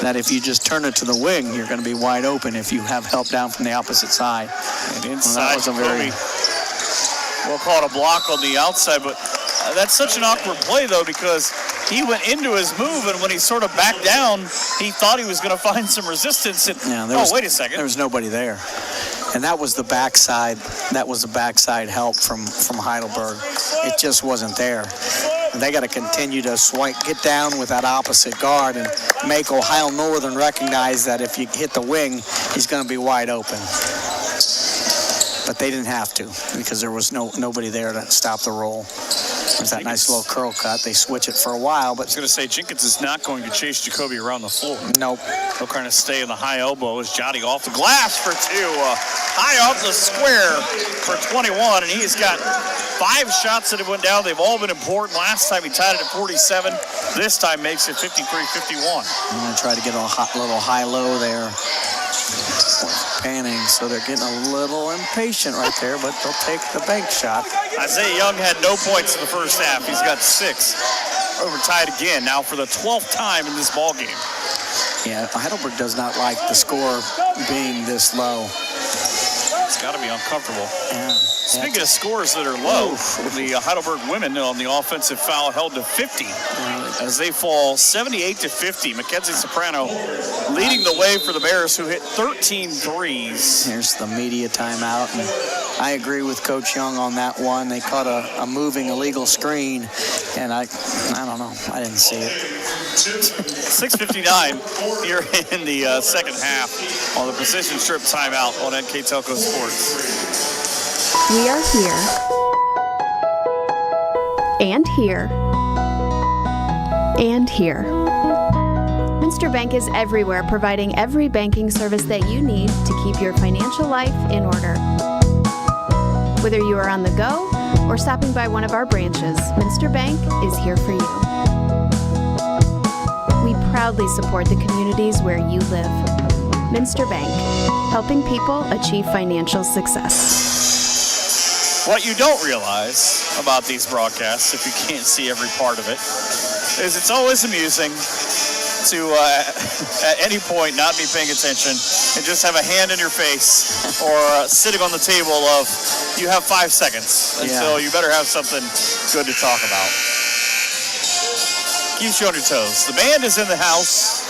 that if you just turn it to the wing, you're going to be wide open if you have help down from the opposite side. And inside, we'll call it a block on the outside, but that's such an awkward play, though, because he went into his move, and when he sort of backed down, he thought he was going to find some resistance. And, wait a second. There was nobody there. And that was the backside. That was the backside help from Heidelberg. It just wasn't there. And they got to continue to get down with that opposite guard and make Ohio Northern recognize that if you hit the wing, he's going to be wide open. But they didn't have to, because there was nobody there to stop the roll. There's that nice little curl cut. They switch it for a while, but I was going to say Jenkins is not going to chase Jacoby around the floor. Nope. He'll kind of stay in the high elbow as Jotty off the glass for 2. High off the square for 21, and he's got 5 shots that have went down. They've all been important. Last time he tied it at 47. This time makes it 53-51. I'm going to try to get a little high-low there. Panning, so they're getting a little impatient right there, but they'll take the bank shot. Isaiah Young had no points in the first half. He's got 6. Overtied again now for the 12th time in this ball game. Yeah, Heidelberg does not like the score being this low. It's got to be uncomfortable. Yeah. Speaking of scores that are low, the Heidelberg women on the offensive foul held to 50 as they fall 78-50. Mackenzie Soprano leading the way for the Bears, who hit 13 threes. Here's the media timeout, and I agree with Coach Young on that one. They caught a moving illegal screen, and I don't know. I didn't see it. 6:59 here in the second half on the precision strip timeout on NK Telco Sports. We are here. And here. And here. Minster Bank is everywhere, providing every banking service that you need to keep your financial life in order. Whether you are on the go or stopping by one of our branches, Minster Bank is here for you. We proudly support the communities where you live. Minster Bank, helping people achieve financial success. What you don't realize about these broadcasts, if you can't see every part of it, is it's always amusing to at any point not be paying attention and just have a hand in your face or sitting on the table of you have 5 seconds, and so you better have something good to talk about. Keeps you on your toes. The band is in the house,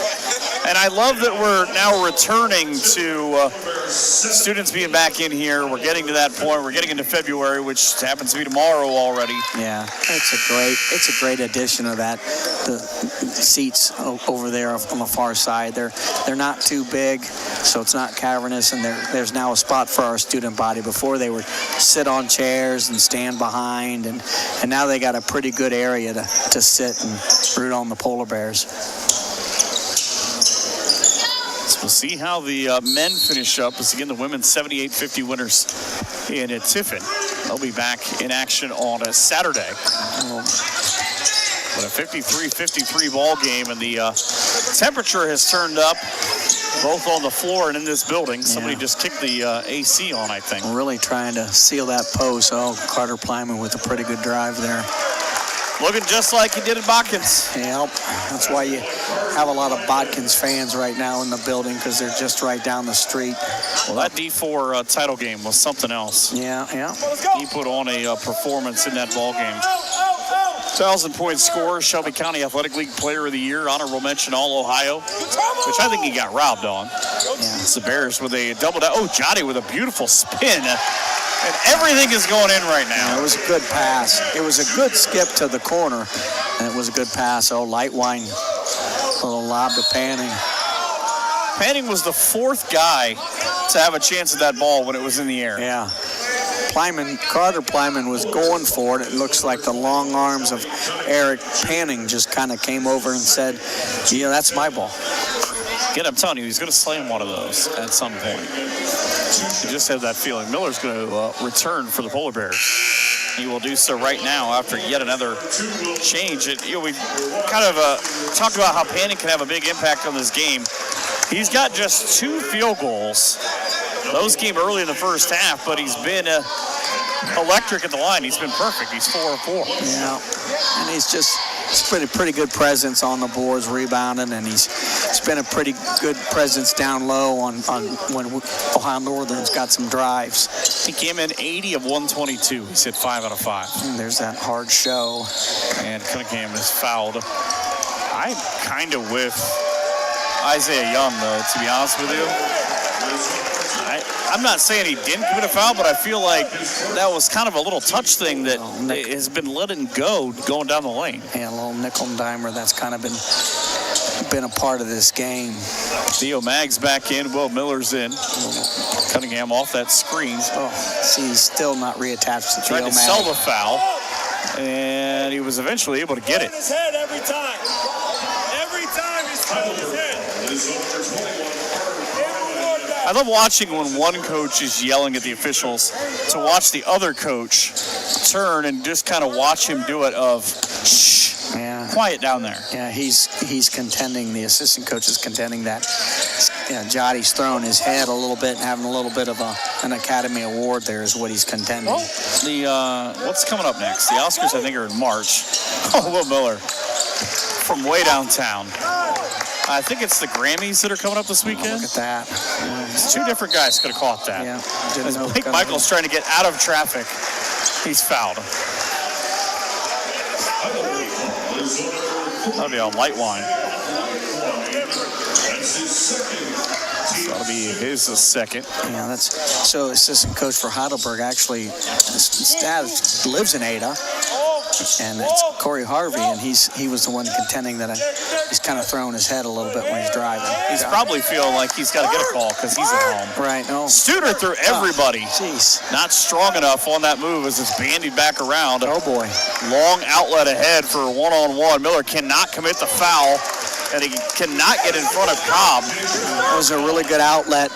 and I love that we're now returning to students being back in here. We're getting to that point. We're getting into February, which happens to be tomorrow already. Yeah, it's a great addition of that. The seats over there on the far side, they're not too big, so it's not cavernous, and there's now a spot for our student body. Before they would sit on chairs and stand behind, and now they got a pretty good area to sit and root on the polar bears. We'll see how the men finish up. As again, the women's 78-50 winners in Tiffin. They'll be back in action on a Saturday. But a 53-53 ball game, and the temperature has turned up both on the floor and in this building. Somebody just kicked the AC on, I think. We're really trying to seal that post. Oh, Carter Plyman with a pretty good drive there. Looking just like he did at Botkins. Yep, that's why you have a lot of Botkins fans right now in the building, because they're just right down the street. Well, that D4 title game was something else. Yeah. He put on a performance in that ball game. 1,000-point scorer, Shelby County Athletic League Player of the Year, honorable mention All-Ohio, which I think he got robbed on. Yeah. It's the Bears with a double down. Oh, Johnny with a beautiful spin. And everything is going in right now. Yeah, it was a good pass. It was a good skip to the corner, and it was a good pass. Oh, Lightwine, a little lob to Panning. Panning was the 4th guy to have a chance at that ball when it was in the air. Yeah. Carter Plyman was going for it. It looks like the long arms of Eric Panning just kind of came over and said, yeah, that's my ball. Again, I'm telling you, he's going to slam one of those at some point. You just have that feeling. Miller's going to return for the Polar Bears. He will do so right now after yet another change. We kind of talked about how Panning can have a big impact on this game. He's got just 2 field goals. Those came early in the first half, but he's been electric at the line. He's been perfect. He's 4 of 4. Yeah, and he's pretty good presence on the boards, rebounding, and he's been a pretty good presence down low on when Ohio Northern's got some drives. He came in 80 of 122. He's hit 5 out of 5. And there's that hard show. And Cunningham is fouled. I'm kind of with Isaiah Young, though, to be honest with you. I'm not saying he didn't commit a foul, but I feel like that was kind of a little touch thing that has been letting go going down the lane. Yeah, a little nickel and dimer that's kind of been a part of this game. Theo Maggs back in. Will Miller's in. Cunningham off that screen. Oh, see, he's still not reattached to Theo Maggs. Tried to sell the foul, and he was eventually able to get it. His head every time. Every time he's held his head. I love watching when one coach is yelling at the officials to watch the other coach turn and just kind of watch him do it of, shh, quiet down there. Yeah, he's contending, the assistant coach is contending that Jottie's throwing his head a little bit and having a little bit of an Academy Award there is what he's contending. Well, what's coming up next? The Oscars, I think, are in March. Oh, Will Miller from way downtown. I think it's the Grammys that are coming up this weekend. Look at that. It's 2 different guys could have caught that. Yeah. As Blake Michael's trying to get out of traffic, he's fouled. That'll be on Lightwine. That'll be his second. Yeah, that's so assistant coach for Heidelberg actually his dad lives in Ada. And it's Corey Harvey, and he was the one contending that he's kind of throwing his head a little bit when he's driving. He's probably feeling like he's got to get a call because he's at home. Right. Oh. Studer threw everybody. Jeez. Not strong enough on that move as it's bandied back around. Oh, boy. Long outlet ahead for a one-on-one. Miller cannot commit the foul, and he cannot get in front of Cobb. That was a really good outlet.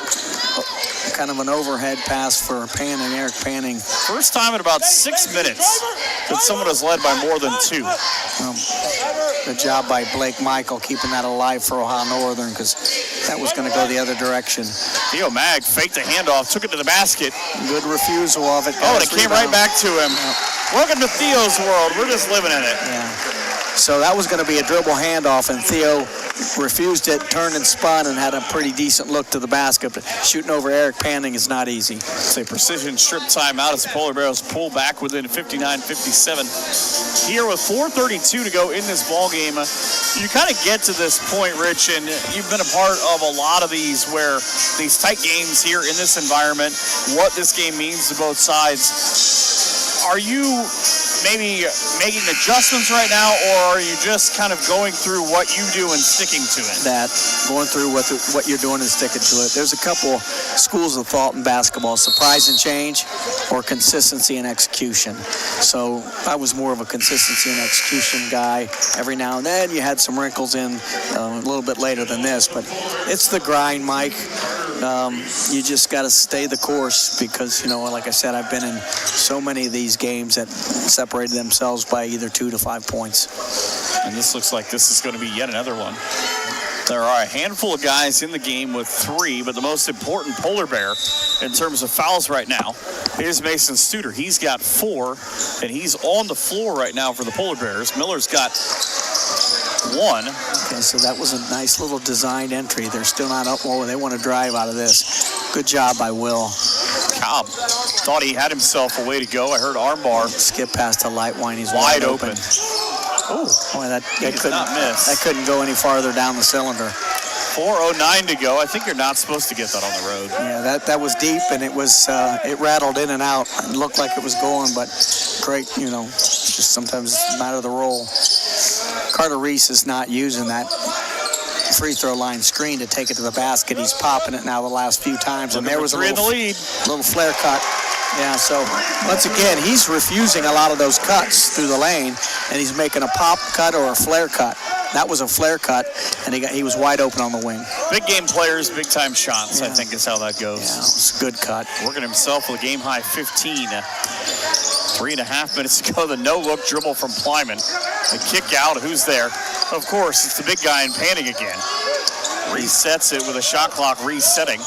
Kind of an overhead pass for Panning, Eric Panning. First time in about 6 minutes that someone has led by more than 2. Good job by Blake Michael keeping that alive for Ohio Northern because that was going to go the other direction. Theo Mag faked the handoff, took it to the basket. Good refusal of it. Oh, and it came right back to him. Welcome to Theo's world. We're just living in it. Yeah. So that was going to be a dribble handoff, and Theo refused it, turned and spun, and had a pretty decent look to the basket. But shooting over Eric Panning is not easy. It's a precision strip timeout as the Polar Bears pull back within 59-57. Here with 4:32 to go in this ball game, you kind of get to this point, Rich, and you've been a part of a lot of these where these tight games here in this environment, what this game means to both sides. Are you maybe making adjustments right now, or are you just kind of going through what you do and sticking to it? That, going through what you're doing and sticking to it. There's a couple schools of thought in basketball: surprise and change, or consistency and execution. So I was more of a consistency and execution guy. Every now and then you had some wrinkles in a little bit later than this, but it's the grind, Mike. You just got to stay the course because, like I said, I've been in so many of these games that separated themselves by either 2 to 5 points. And this looks like this is going to be yet another one. There are a handful of guys in the game with 3, but the most important Polar Bear in terms of fouls right now is Mason Studer. He's got 4, and he's on the floor right now for the Polar Bears. Miller's got 1. Okay, so that was a nice little designed entry. They're still not up. They want to drive out of this. Good job by Will. Cobb thought he had himself a way to go. I heard armbar. Skip past to Lightwine. He's wide open. That couldn't go any farther down the cylinder. 4:09 to go. I think you're not supposed to get that on the road. Yeah, that was deep, and it was it rattled in and out. It looked like it was going, but great, just sometimes it's a matter of the roll. Carter Reese is not using that free throw line screen to take it to the basket. He's popping it now the last few times, and there was a little flare cut. Yeah, so once again, he's refusing a lot of those cuts through the lane, and he's making a pop cut or a flare cut. That was a flare cut, and he was wide open on the wing. Big game players, big time shots, I think is how that goes. Yeah, it's a good cut. Working himself with a game high 15. 3.5 minutes to go, the no-look dribble from Plyman. The kick out, who's there? Of course, it's the big guy in Panning again. Resets it with a shot clock resetting.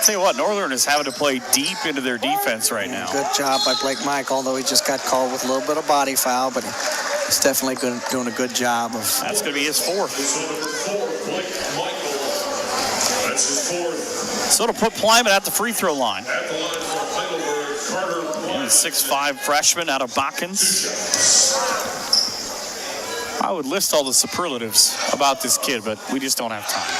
Tell you what, Northern is having to play deep into their defense right now. Good job by Blake Mike, although he just got called with a little bit of body foul, but he's definitely doing a good job of. That's going to be his 4th. So it'll put Plyman at the free throw line. 6'5" freshman out of Botkins. I would list all the superlatives about this kid, but we just don't have time.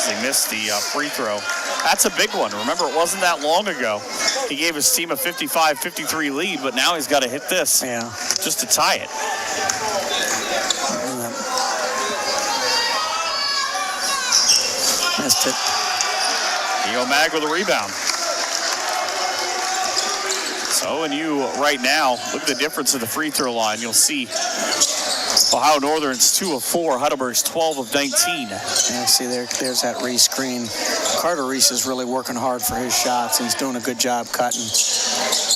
He missed the free throw. That's a big one. Remember, it wasn't that long ago. He gave his team a 55-53 lead, but now he's got to hit this just to tie it. Missed it. Theo Mag with a rebound. So, and you right now, look at the difference in the free throw line. You'll see Ohio Northern's 2 of 4, Heidelberg's 12 of 19. Yeah, see, there's that Reese screen. Carter Reese is really working hard for his shots, and he's doing a good job cutting.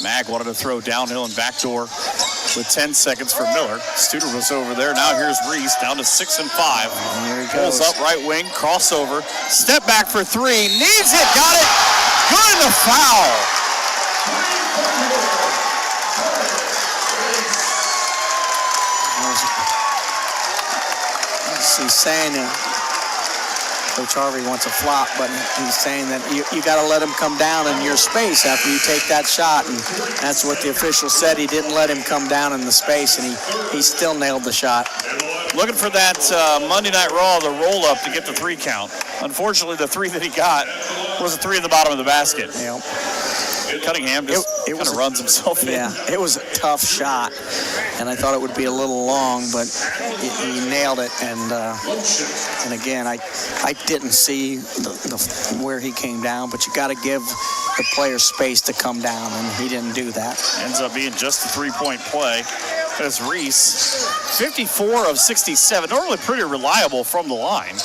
Mag wanted to throw downhill and backdoor with 10 seconds for Miller. Studer was over there. Now here's Reese down to 6 and 5. And here he goes. Pulls up right wing, crossover, step back for 3, needs it, got it, good in the foul. He's saying that Coach Harvey wants a flop, but he's saying that you got to let him come down in your space after you take that shot, and that's what the official said. He didn't let him come down in the space, and he still nailed the shot. Looking for that Monday Night Raw, the roll-up to get the 3 count. Unfortunately, the 3 that he got was a 3 at the bottom of the basket. Yep. Cunningham just kind of runs himself in. Yeah, it was a tough shot, and I thought it would be a little long, but he nailed it. And again, I didn't see where he came down, but you got to give the player space to come down, and he didn't do that. Ends up being just a 3-point play. As Reese, 54 of 67, normally pretty reliable from the line.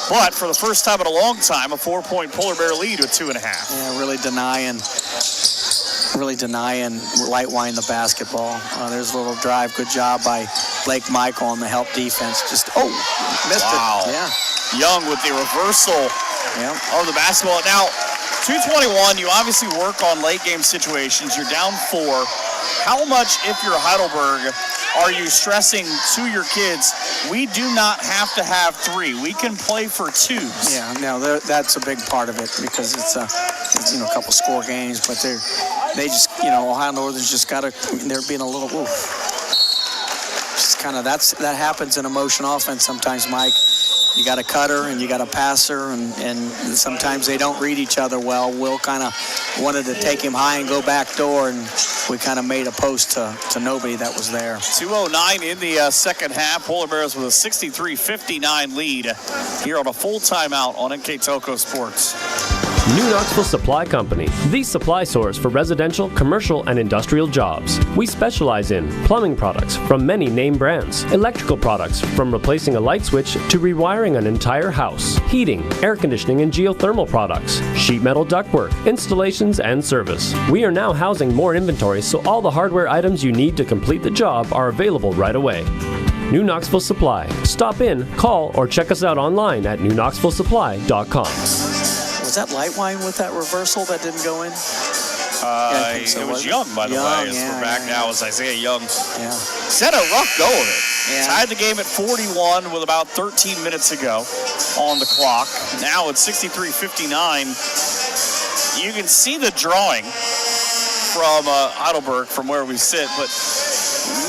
But for the first time in a long time, a 4-point Polar Bear lead with 2.5. Yeah, really denying Lightwine the basketball. There's a little drive. Good job by Blake Michael on the help defense. Missed it. Yeah. Young with the reversal of the basketball. Now, 2:21, you obviously work on late game situations. You're down 4. How much, if you're Heidelberg, are you stressing to your kids, we do not have to have 3. We can play for 2s. Yeah, no, that's a big part of it because it's a couple score games, but they just, Ohio Northern's just got to, they're being a little, just kind of, that happens in a motion offense sometimes, Mike. You got a cutter and you got a passer, and sometimes they don't read each other well. Will kind of wanted to take him high and go back door, and we kind of made a post to nobody that was there. 2:09 in the second half. Polar Bears with a 63-59 lead here on a full timeout on NK Telco Sports. New Knoxville Supply Company, the supply source for residential, commercial, and industrial jobs. We specialize in plumbing products from many name brands, electrical products from replacing a light switch to rewiring an entire house, heating, air conditioning, and geothermal products, sheet metal ductwork, installations, and service. We are now housing more inventory, so all the hardware items you need to complete the job are available right away. New Knoxville Supply. Stop in, call, or check us out online at newknoxvillesupply.com. Was that Lightwine with that reversal that didn't go in? It was Young, by the way. We're back now as Isaiah Young. Yeah. He's had a rough go of it. Yeah. Tied the game at 41 with about 13 minutes ago on the clock. Now it's 63-59. You can see the drawing from Heidelberg from where we sit, but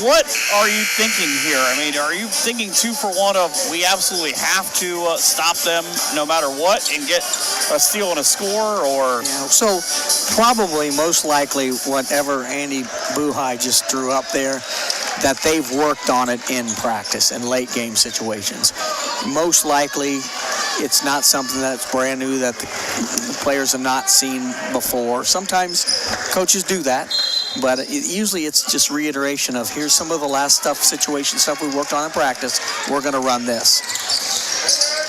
what are you thinking here? I mean, are you thinking 2 for 1 of we absolutely have to stop them no matter what and get a steal and a score, or? Yeah, so probably most likely whatever Andy Buhai just drew up there, that they've worked on it in practice in late game situations. Most likely it's not something that's brand new that the players have not seen before. Sometimes coaches do that. But usually it's just reiteration of here's some of the last situation stuff we worked on in practice. We're going to run this.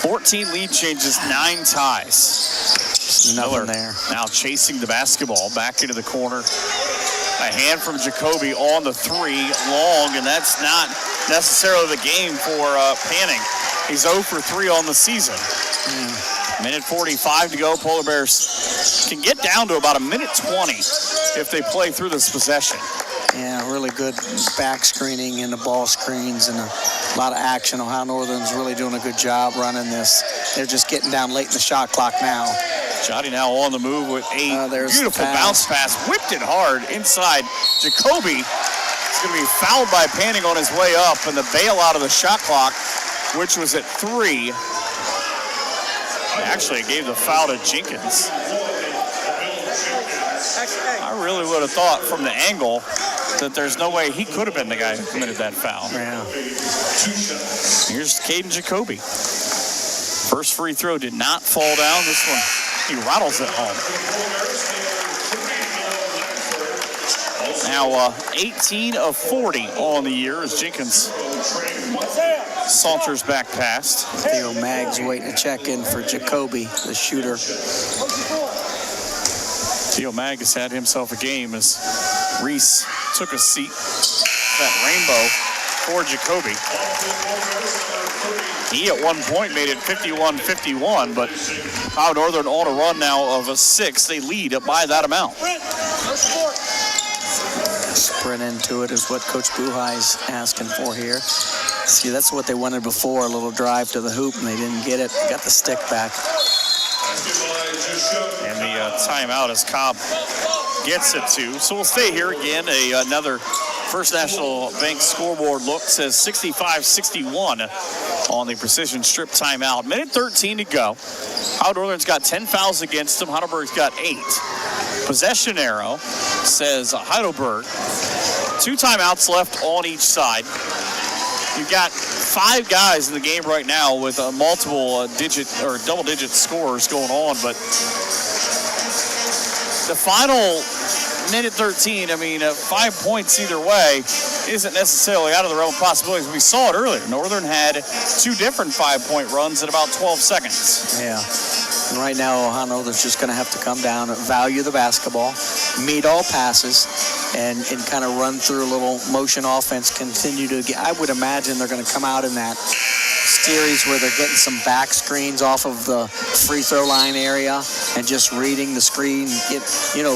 14 lead changes, 9 ties. Nothing there. Now chasing the basketball back into the corner. A hand from Jacoby on the 3, long, and that's not necessarily the game for Panning. He's 0 for 3 on the season. Minute 45 to go. Polar Bears can get down to about a minute 20 if they play through this possession. Yeah, really good back screening and the ball screens and a lot of action. Ohio Northern's really doing a good job running this. They're just getting down late in the shot clock now. Jotty now on the move with a beautiful bounce pass. Whipped it hard inside. Jacoby is going to be fouled by Panning on his way up, and the bailout of the shot clock, which was at 3. Actually, gave the foul to Jenkins. I really would have thought from the angle that there's no way he could have been the guy who committed that foul. Yeah. Here's Caden Jacoby. First free throw did not fall down. This one, he rattles it home. Now 18 of 40 on the year as Jenkins saunters back past. Theo Maggs waiting to check in for Jacoby, the shooter. Theo Mag has had himself a game as Reese took a seat. That rainbow for Jacoby. He at one point made it 51-51, but Ohio Northern on a run now of a 6. They lead by that amount. Sprint into it is what Coach Buhai's asking for here. See, that's what they wanted before, a little drive to the hoop, and they didn't get it. Got the stick back. And the timeout as Cobb gets it to. So we'll stay here again. Another First National Bank scoreboard look says 65-61 on the precision strip timeout. Minute 13 to go. Ohio Northern's got 10 fouls against them. Heidelberg's got 8. Possession arrow says Heidelberg. 2 timeouts left on each side. You've got 5 guys in the game right now with multiple double-digit scores going on, but the final minute 13, I mean, 5 points either way isn't necessarily out of the realm of possibilities. We saw it earlier. Northern had 2 different 5-point runs in about 12 seconds. Yeah. And right now, Ohio Northern's just going to have to come down, value the basketball, meet all passes, and kind of run through a little motion offense, continue to get, I would imagine they're going to come out in that series where they're getting some back screens off of the free throw line area and just reading the screen,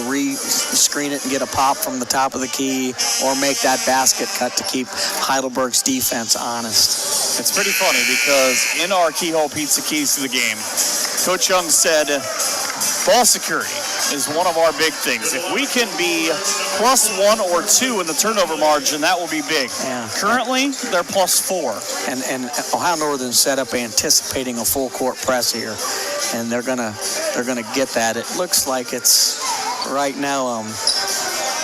re-screen it and get a pop from the top of the key, or make that basket cut to keep Heidelberg's defense honest. It's pretty funny because in our Keyhole Pizza Keys to the game, Coach Young said ball security is one of our big things. If we can be +1 or 2 in the turnover margin, that will be big. Yeah. Currently, they're +4. And Ohio Northern set up anticipating a full court press here, and they're gonna get that. It looks like it's right now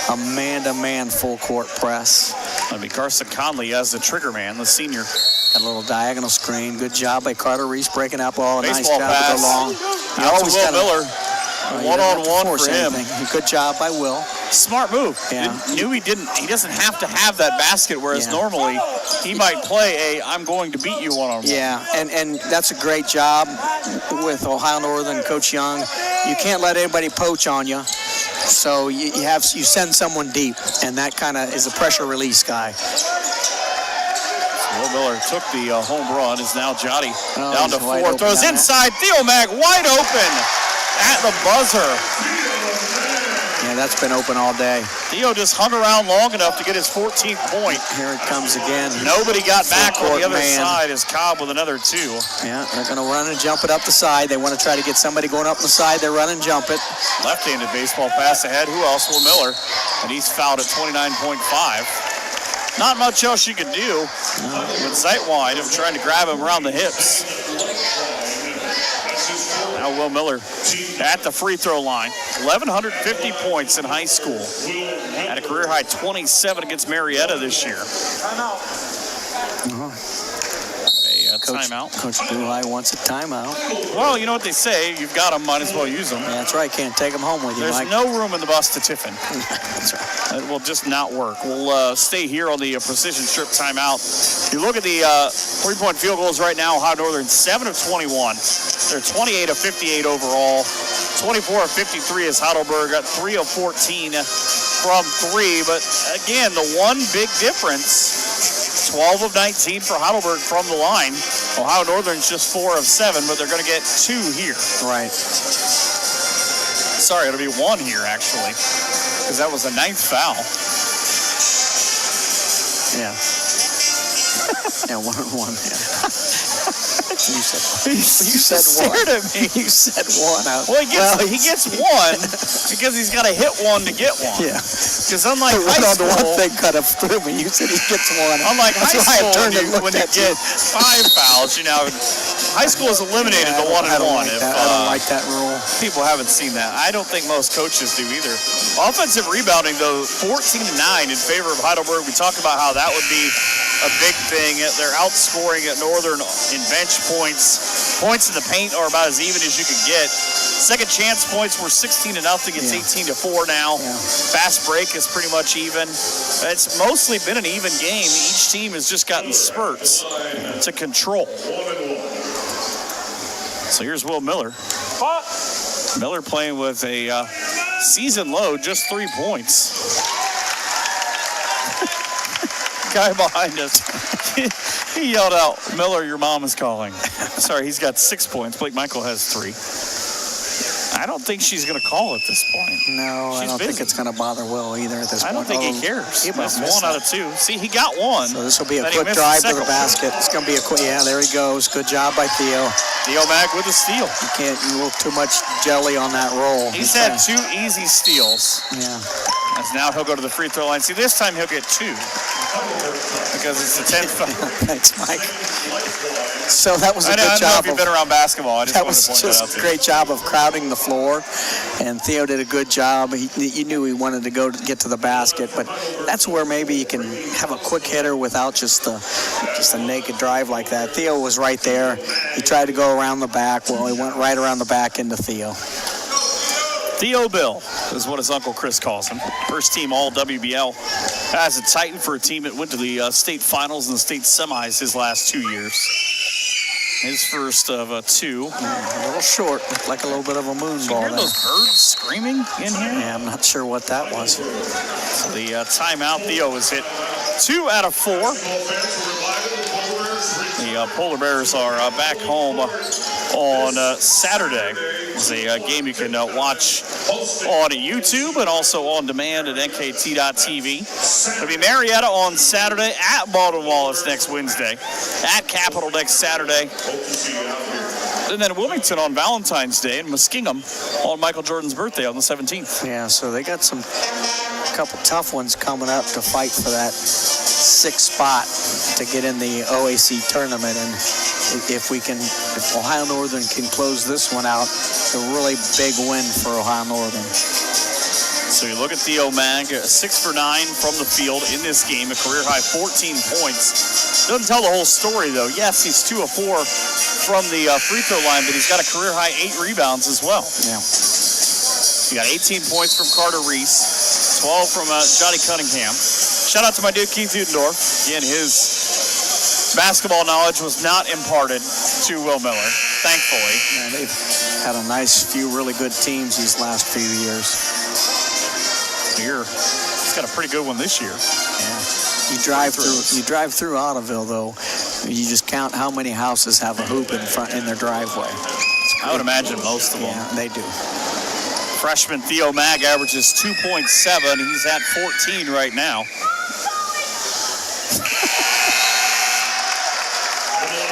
a man-to-man full court press. That'll be Carson Conley as the trigger man, the senior. Got a little diagonal screen. Good job by Carter Reese breaking up all. Baseball nice job pass. to go long. Out to Will Miller. One-on-one for him. Good job by Will. Smart move. Yeah. He doesn't have to have that basket, whereas normally he might play I'm going to beat you one-on-one. Yeah, and that's a great job with Ohio Northern, Coach Young. You can't let anybody poach on you. So you send someone deep, and that kind of is a pressure release guy. Will Miller took the home run. Is now Jotty down to 4. Open, throws inside. Theo Mack wide open at the buzzer. Yeah, that's been open all day. Theo just hung around long enough to get his 14th point. Here it comes again. Nobody got back on the other man. side as Cobb with another 2. Yeah, they're going to run and jump it up the side. They want to try to get somebody going up the side. They run and jump it. Left-handed baseball pass ahead. Who else? Will Miller. And he's fouled at 29.5. Not much else you can do with sight wide of trying to grab him around the hips. Now Will Miller at the free throw line. 1,150 points in high school. At a career high 27 against Marietta this year. Timeout. Coach Buhai wants a timeout. Well, you know what they say. You've got them, might as well use them. Yeah, that's right. Can't take them home with you, There's Mike. no room in the bus to Tiffin. That's right. It will just not work. We'll stay here on the precision strip timeout. You look at the 3-point field goals right now. Ohio Northern 7 of 21. They're 28 of 58 overall. 24 of 53 is Heidelberg. Got 3 of 14 from 3. But again, the one big difference. 12 of 19 for Heidelberg from the line. Ohio Northern's just 4 of 7, but they're going to get 2 here. Right. Sorry, it'll be 1 here, actually, because that was the 9th foul. Yeah. Yeah, 1-1. Yeah. You said one. Stared at me. You said one. Well, he gets one because he's got to hit one to get one. Yeah. Because unlike high the school, one thing cut up through me. You said he gets one. Unlike That's high why I school, turned and when looked you at get 5 fouls, high school is eliminated the 1 and 1. I don't like that rule. People haven't seen that. I don't think most coaches do either. Offensive rebounding, though, 14-9 in favor of Heidelberg. We talked about how that would be a big thing. They're outscoring at Northern in bench points. Points in the paint are about as even as you can get. Second chance points were 16-0. It's 18-4 now. Yeah. Fast break is pretty much even. It's mostly been an even game. Each team has just gotten spurts to control. So here's Will Miller. Miller playing with a season low, just 3 points. Guy behind us, he yelled out, "Miller, your mom is calling." Sorry, he's got 6 points. Blake Michael has 3. I don't think she's going to call at this point. No, I don't think it's going to bother Will either at this point. I don't think he cares. He That's missed 1 out of 2. See, he got 1. So this will be a quick drive to the basket. It's going to be a quick. Yeah, there he goes. Good job by Theo. Theo Mack with a steal. You can't look too much jelly on that roll. He's had 2 easy steals. Yeah. As now he'll go to the free throw line. See, this time he'll get 2 because it's the 10th foul. Thanks, Mike. So that was a good job. I don't know if you've been around basketball. That was just a great job of crowding the floor, and Theo did a good job. You knew he wanted to go to get to the basket, but that's where maybe you can have a quick hitter without just a naked drive like that. Theo was right there. He tried to go around the back. Well, he went right around the back into Theo. Theo Bill is what his Uncle Chris calls him. First team all WBL. As a Titan for a team that went to the state finals and the state semis his last 2 years. His first of 2. A little short, like a little bit of a moon ball. You hear those birds screaming in here? Yeah, I'm not sure what that was. So the timeout, Theo has hit 2 out of 4. The Polar Bears are back home on Saturday. It's a game you can watch on YouTube and also on demand at nkt.tv. It'll be Marietta on Saturday, at Baldwin Wallace next Wednesday, at Capitol next Saturday, and then Wilmington on Valentine's Day, and Muskingum on Michael Jordan's birthday on the 17th. Yeah, so they got a couple tough ones coming up to fight for that 6th spot to get in the OAC tournament. And if Ohio Northern can close this one out, it's a really big win for Ohio Northern. So you look at Theo Mag, 6 for 9 from the field in this game, a career-high 14 points. Doesn't tell the whole story, though. Yes, he's 2 of 4 from the free throw line, but he's got a career-high 8 rebounds as well. Yeah. He got 18 points from Carter Reese, 12 from Johnny Cunningham. Shout out to my dude, Keith Udendorf. Again, his basketball knowledge was not imparted to Will Miller, thankfully. Yeah, they've had a nice few really good teams these last few years. He's got a pretty good one this year. Yeah. You drive through Ottoville, though. You just count how many houses have a hoop in their driveway. I would imagine most of them. Yeah, they do. Freshman Theo Mag averages 2.7. He's at 14 right now.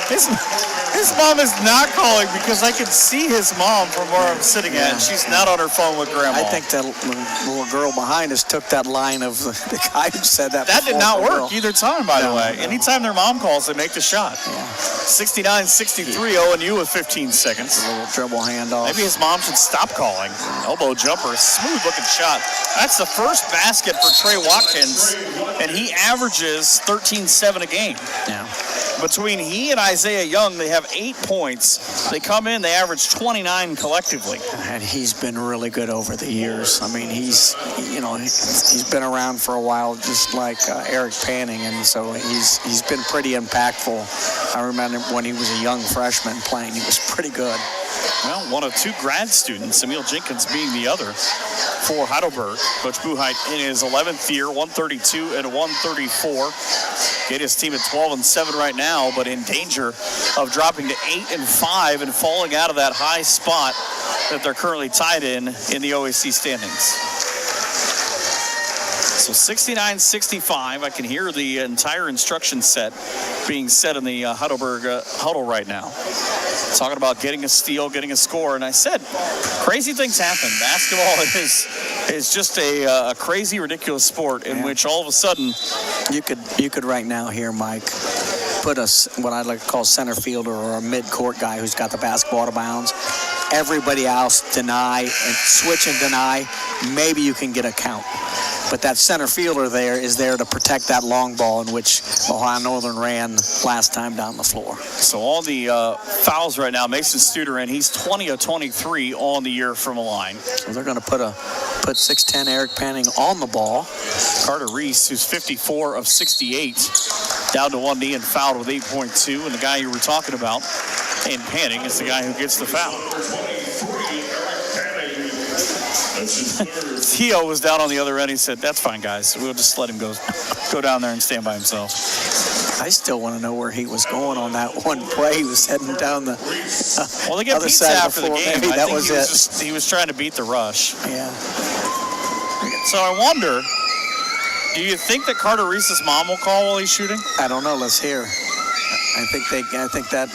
His mom is not calling because I can see his mom from where I'm sitting at, and she's not on her phone with Grandma. I think that little girl behind us took that line of the guy who said that. That did not work either time, by the way. Anytime their mom calls, they make the shot. Yeah. 69-63, ONU with 15 seconds. A little dribble handoff. Maybe his mom should stop calling. Elbow jumper, smooth-looking shot. That's the first basket for Trey Watkins, and he averages 13-7 a game. Yeah. Between he and Isaiah Young, they have 8 points. They come in, they average 29 collectively. And he's been really good over the years. I mean, he's been around for a while, just like Eric Panning, and so he's been pretty impactful. I remember when he was a young freshman playing, he was pretty good. Well, one of 2 grad students, Emil Jenkins being the other, for Heidelberg. Coach Buchheit in his 11th year, 132 and 134. Get his team at 12-7 right now, but in danger of dropping to 8-5 and falling out of that high spot that they're currently tied in the OAC standings. So 69-65. I can hear the entire instruction set being set in the Heidelberg huddle right now. Talking about getting a steal, getting a score, and I said, crazy things happen. Basketball is just a crazy, ridiculous sport in which all of a sudden you could right now hear Mike put us what I'd like to call center fielder or a mid-court guy who's got the basketball out of bounds. Everybody else deny and switch and deny. Maybe you can get a count. But that center fielder there is there to protect that long ball in which Ohio Northern ran last time down the floor. So all the fouls right now, Mason Studer in, he's 20 of 23 on the year from a line. So they're going to put 6'10" Eric Panning on the ball. Carter Reese, who's 54 of 68, down to one knee and fouled with 8.2. And the guy you were talking about, in Panning, is the guy who gets the foul. Theo was down on the other end. He said, that's fine, guys. We'll just let him go down there and stand by himself. I still want to know where he was going on that one play. He was heading down the well, they get other pizza side after of the floor. the game. Maybe I that think was he was trying to beat the rush. Yeah. So I wonder, do you think that Carter Reese's mom will call while he's shooting? I don't know. Let's hear. I think that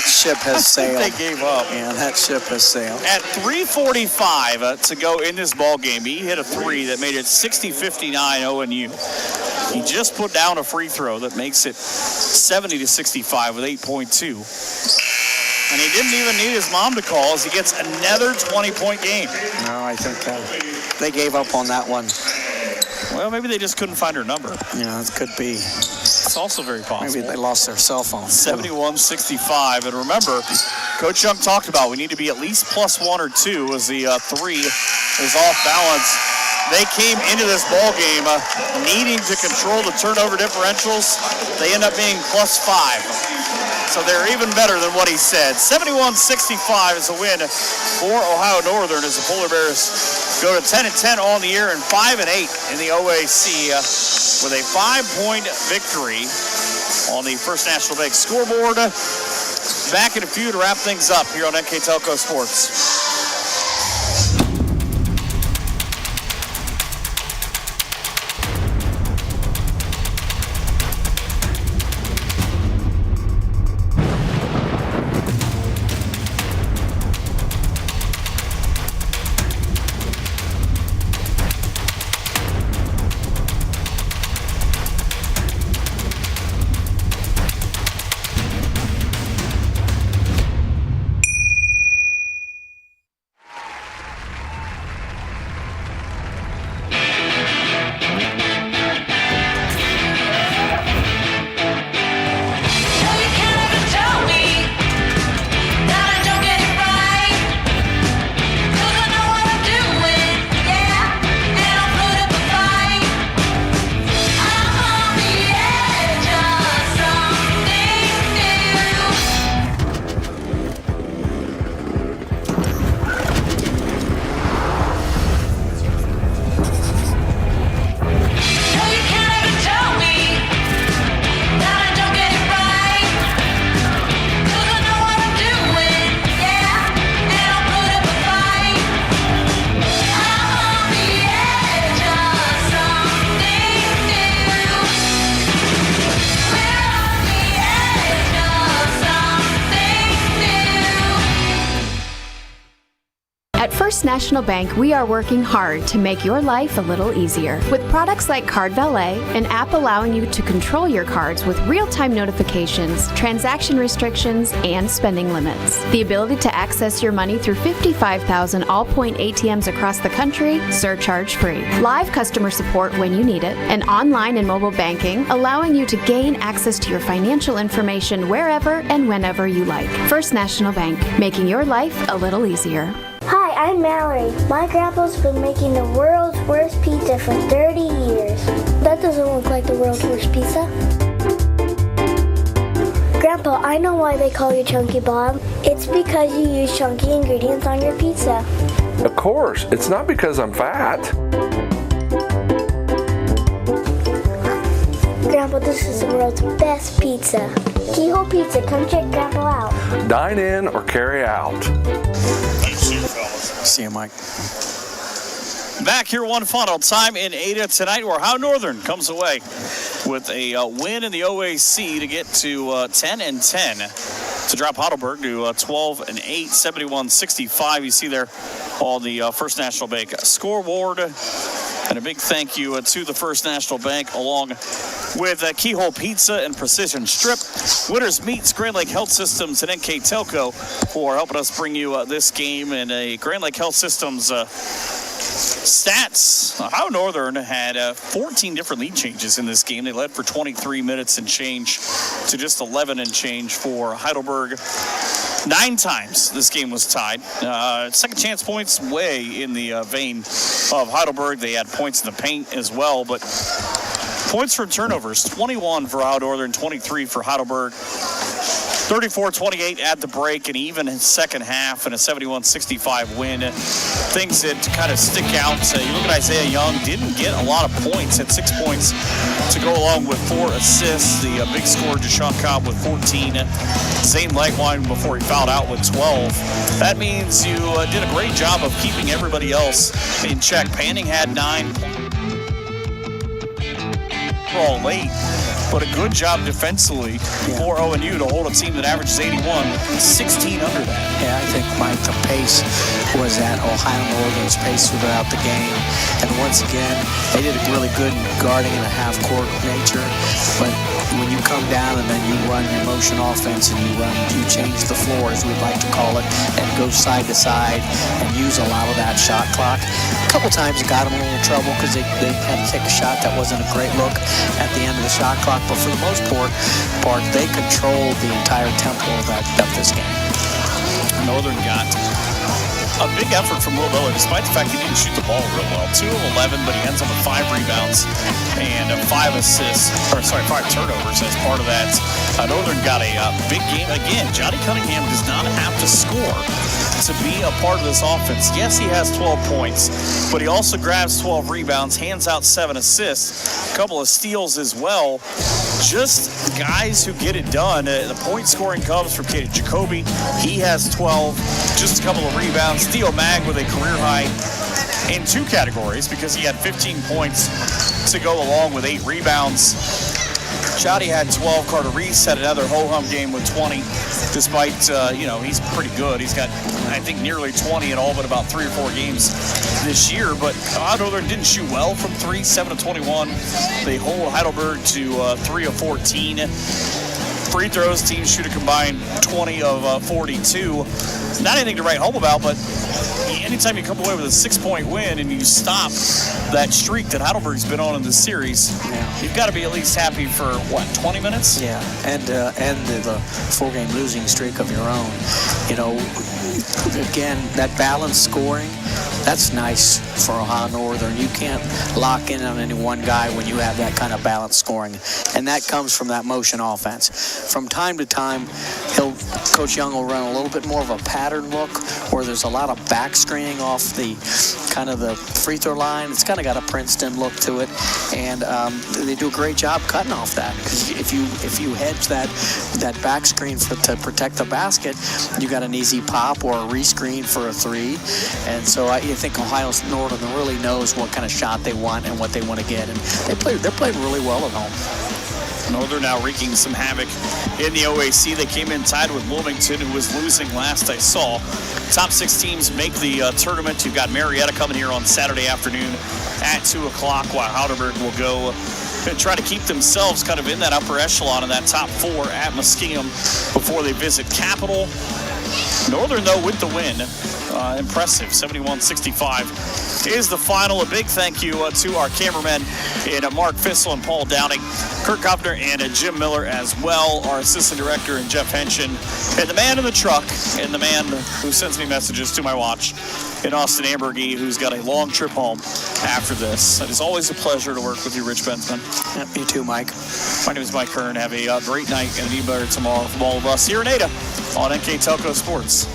ship has sailed. They gave up. Yeah, that ship has sailed. At 3:45 to go in this ball game, he hit a 3 that made it 60-59 ONU. He just put down a free throw that makes it 70-65 with 8.2. And he didn't even need his mom to call as he gets another 20-point game. No, I think they gave up on that one. Well, maybe they just couldn't find her number. Yeah, it could be. It's also very possible. Maybe they lost their cell phone. 71-65. And remember, Coach Young talked about we need to be at least +1 or 2 as the 3 is off balance. They came into this ball game needing to control the turnover differentials. They end up being +5. So they're even better than what he said. 71-65 is a win for Ohio Northern as the Polar Bears go to 10-10 on the year and 5-8 in the OAC with a 5-point victory on the First National Bank scoreboard. Back in a few to wrap things up here on NK Telco Sports. First National Bank, we are working hard to make your life a little easier. With products like Card Valet, an app allowing you to control your cards with real-time notifications, transaction restrictions, and spending limits. The ability to access your money through 55,000 all-point ATMs across the country, surcharge-free. Live customer support when you need it, and online and mobile banking, allowing you to gain access to your financial information wherever and whenever you like. First National Bank, making your life a little easier. Hi, I'm Mallory. My grandpa's been making the world's worst pizza for 30 years. That doesn't look like the world's worst pizza. Grandpa, I know why they call you Chunky Bob. It's because you use chunky ingredients on your pizza. Of course, it's not because I'm fat. Grandpa, this is the world's best pizza. Keyhole Pizza, come check Grandpa out. Dine in or carry out. See you, Mike. Back here one final time in Ada tonight, where How Northern comes away with a win in the OAC to get to 10-10 to drop Heidelberg to 12-8, 71-65. You see there on the First National Bank scoreboard. And a big thank you to the First National Bank, along with Keyhole Pizza and Precision Strip, Winners Meats, Grand Lake Health Systems, and NK Telco for helping us bring you this game. And a Grand Lake Health Systems stats. How Northern had 14 different lead changes in this game. They led for 23 minutes and change to just 11 and change for Heidelberg. 9 times this game was tied. Second chance points way in the vein of Heidelberg. They had points in the paint as well, but points from turnovers, 21 for How Northern, 23 for Heidelberg. 34-28 at the break, and even in second half, and a 71-65 win. Things that kind of stick out. You look at Isaiah Young, didn't get a lot of points, had 6 points to go along with 4 assists. The big scorer, Deshaun Cobb, with 14. Zane Legwine before he fouled out with 12. That means you did a great job of keeping everybody else in check. Panning had 9 all late, but a good job defensively for ONU to hold a team that averages 81, 16 under that. Yeah, I think, Mike, the pace was at Ohio Northern's pace throughout the game. And once again, they did a really good guarding in a half-court nature. But when you come down and then you run your motion offense and you change the floor, as we'd like to call it, and go side to side and use a lot of that shot clock. A couple times it got them in a little trouble because they had to take a shot that wasn't a great look at the end of the shot clock. But for the most part, they controlled the entire tempo of this game. Northern got a big effort from Will Miller, despite the fact he didn't shoot the ball real well. 2 of 11, but he ends up with 5 rebounds and 5 turnovers as part of that. Northern got a big game. Again, Johnny Cunningham does not have to score to be a part of this offense. Yes, he has 12 points, but he also grabs 12 rebounds, hands out 7 assists, a couple of steals as well. Just guys who get it done. The point scoring comes from Kaden Jacoby. He has 12, just a couple of rebounds. Theo Mag with a career high in 2 categories because he had 15 points to go along with 8 rebounds. Shotty had 12. Carter Reese had another ho-hum game with 20, despite, he's pretty good. He's got, I think, nearly 20 in all but about 3 or 4 games this year. But Northern didn't shoot well from 3, 7 of 21. They hold Heidelberg to 3 of 14. Free throws, teams shoot a combined 20 of 42. Not anything to write home about, but anytime you come away with a 6-point win and you stop that streak that Heidelberg's been on in this series, you've got to be at least happy for, 20 minutes? Yeah, and the 4-game losing streak of your own. Again, that balanced scoring, that's nice for Ohio Northern. You can't lock in on any one guy when you have that kind of balanced scoring, and that comes from that motion offense. From time to time, Coach Young will run a little bit more of a pattern look where there's a lot of back screening off the kind of the free throw line. It's kind of got a Princeton look to it, and they do a great job cutting off that. Because if you hedge that back screen to protect the basket, you got an easy pop or a rescreen for a 3. And so I think Ohio Northern really knows what kind of shot they want and what they want to get, and they're playing really well at home. Northern now wreaking some havoc in the OAC. They came in tied with Wilmington, who was losing last I saw. Top 6 teams make the tournament. You've got Marietta coming here on Saturday afternoon at 2 o'clock, while Heidelberg will go and try to keep themselves kind of in that upper echelon of that top 4 at Muskingum before they visit Capital. Northern, though, with the win. Impressive. 71-65 is the final. A big thank you to our cameramen Mark Fissel and Paul Downing, Kirk Kopner and Jim Miller as well, our assistant director and Jeff Henshin, and the man in the truck, and the man who sends me messages to my watch in Austin Ambergy, who's got a long trip home after this. It is always a pleasure to work with you, Rich Bensman. Yeah, me too, Mike. My name is Mike Kern. Have a great night and an even better tomorrow from all of us here in Ada on NK Telco Sports.